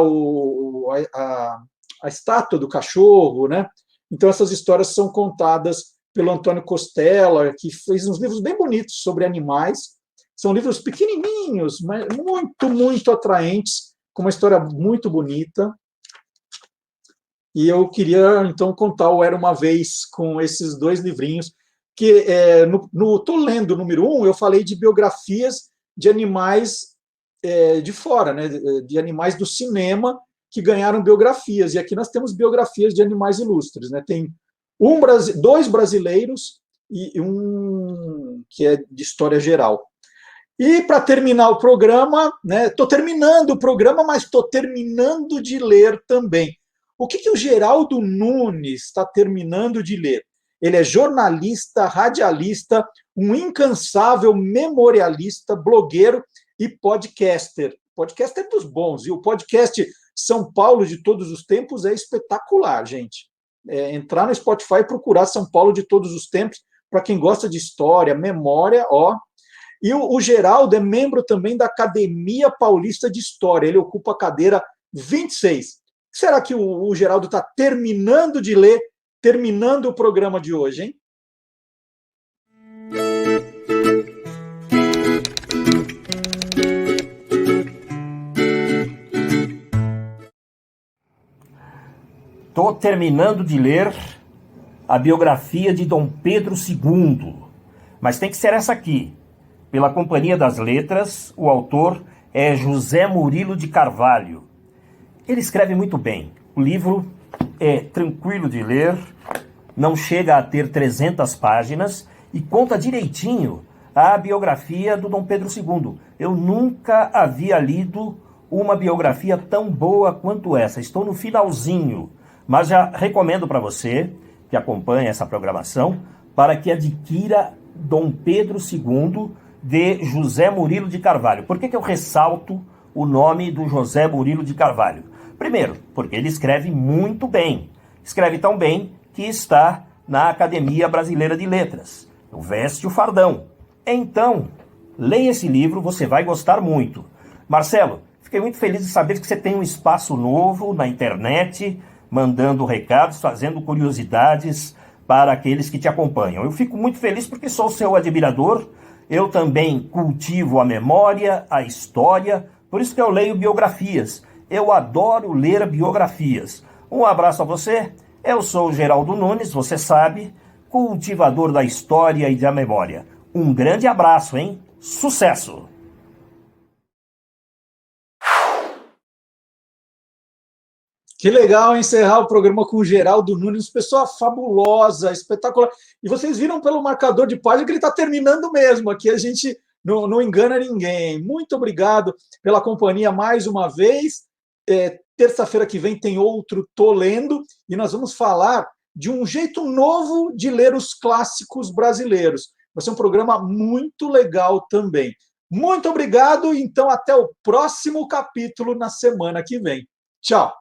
a estátua do cachorro, né? Então, essas histórias são contadas pelo Antônio Costela, que fez uns livros bem bonitos sobre animais. São livros pequenininhos, mas muito, muito atraentes, com uma história muito bonita. E eu queria, então, contar o Era uma Vez com esses 2 livrinhos, que Tô Lendo número 1, eu falei de biografias de animais de fora, né, de animais do cinema que ganharam biografias. E aqui nós temos biografias de animais ilustres. Né? Tem dois brasileiros e um que é de história geral. E para terminar o programa, estou terminando o programa, mas estou terminando de ler também. O que o Geraldo Nunes está terminando de ler? Ele é jornalista, radialista, um incansável memorialista, blogueiro e podcaster. Podcaster dos bons. E o podcast São Paulo de Todos os Tempos é espetacular, gente. Entrar no Spotify e procurar São Paulo de Todos os Tempos, para quem gosta de história, memória, ó. E o Geraldo é membro também da Academia Paulista de História. Ele ocupa a cadeira 26. Será que o Geraldo está terminando de ler, terminando o programa de hoje, hein? Estou terminando de ler a biografia de Dom Pedro II, mas tem que ser essa aqui. Pela Companhia das Letras, o autor é José Murilo de Carvalho. Ele escreve muito bem. O livro é tranquilo de ler, não chega a ter 300 páginas e conta direitinho a biografia do Dom Pedro II. Eu nunca havia lido uma biografia tão boa quanto essa. Estou no finalzinho, mas já recomendo para você que acompanha essa programação para que adquira Dom Pedro II de José Murilo de Carvalho. Por que eu ressalto o nome do José Murilo de Carvalho? Primeiro, porque ele escreve muito bem. Escreve tão bem que está na Academia Brasileira de Letras. Veste o fardão. Então, leia esse livro, você vai gostar muito. Marcelo, fiquei muito feliz de saber que você tem um espaço novo na internet, mandando recados, fazendo curiosidades para aqueles que te acompanham. Eu fico muito feliz porque sou seu admirador. Eu também cultivo a memória, a história, por isso que eu leio biografias. Eu adoro ler biografias. Um abraço a você. Eu sou o Geraldo Nunes, você sabe, cultivador da história e da memória. Um grande abraço, hein? Sucesso! Que legal encerrar o programa com o Geraldo Nunes, pessoa fabulosa, espetacular. E vocês viram pelo marcador de página que ele está terminando mesmo. Aqui a gente não engana ninguém. Muito obrigado pela companhia mais uma vez. Terça-feira que vem tem outro Tô Lendo e nós vamos falar de um jeito novo de ler os clássicos brasileiros. Vai ser um programa muito legal também. Muito obrigado. Então, até o próximo capítulo na semana que vem. Tchau.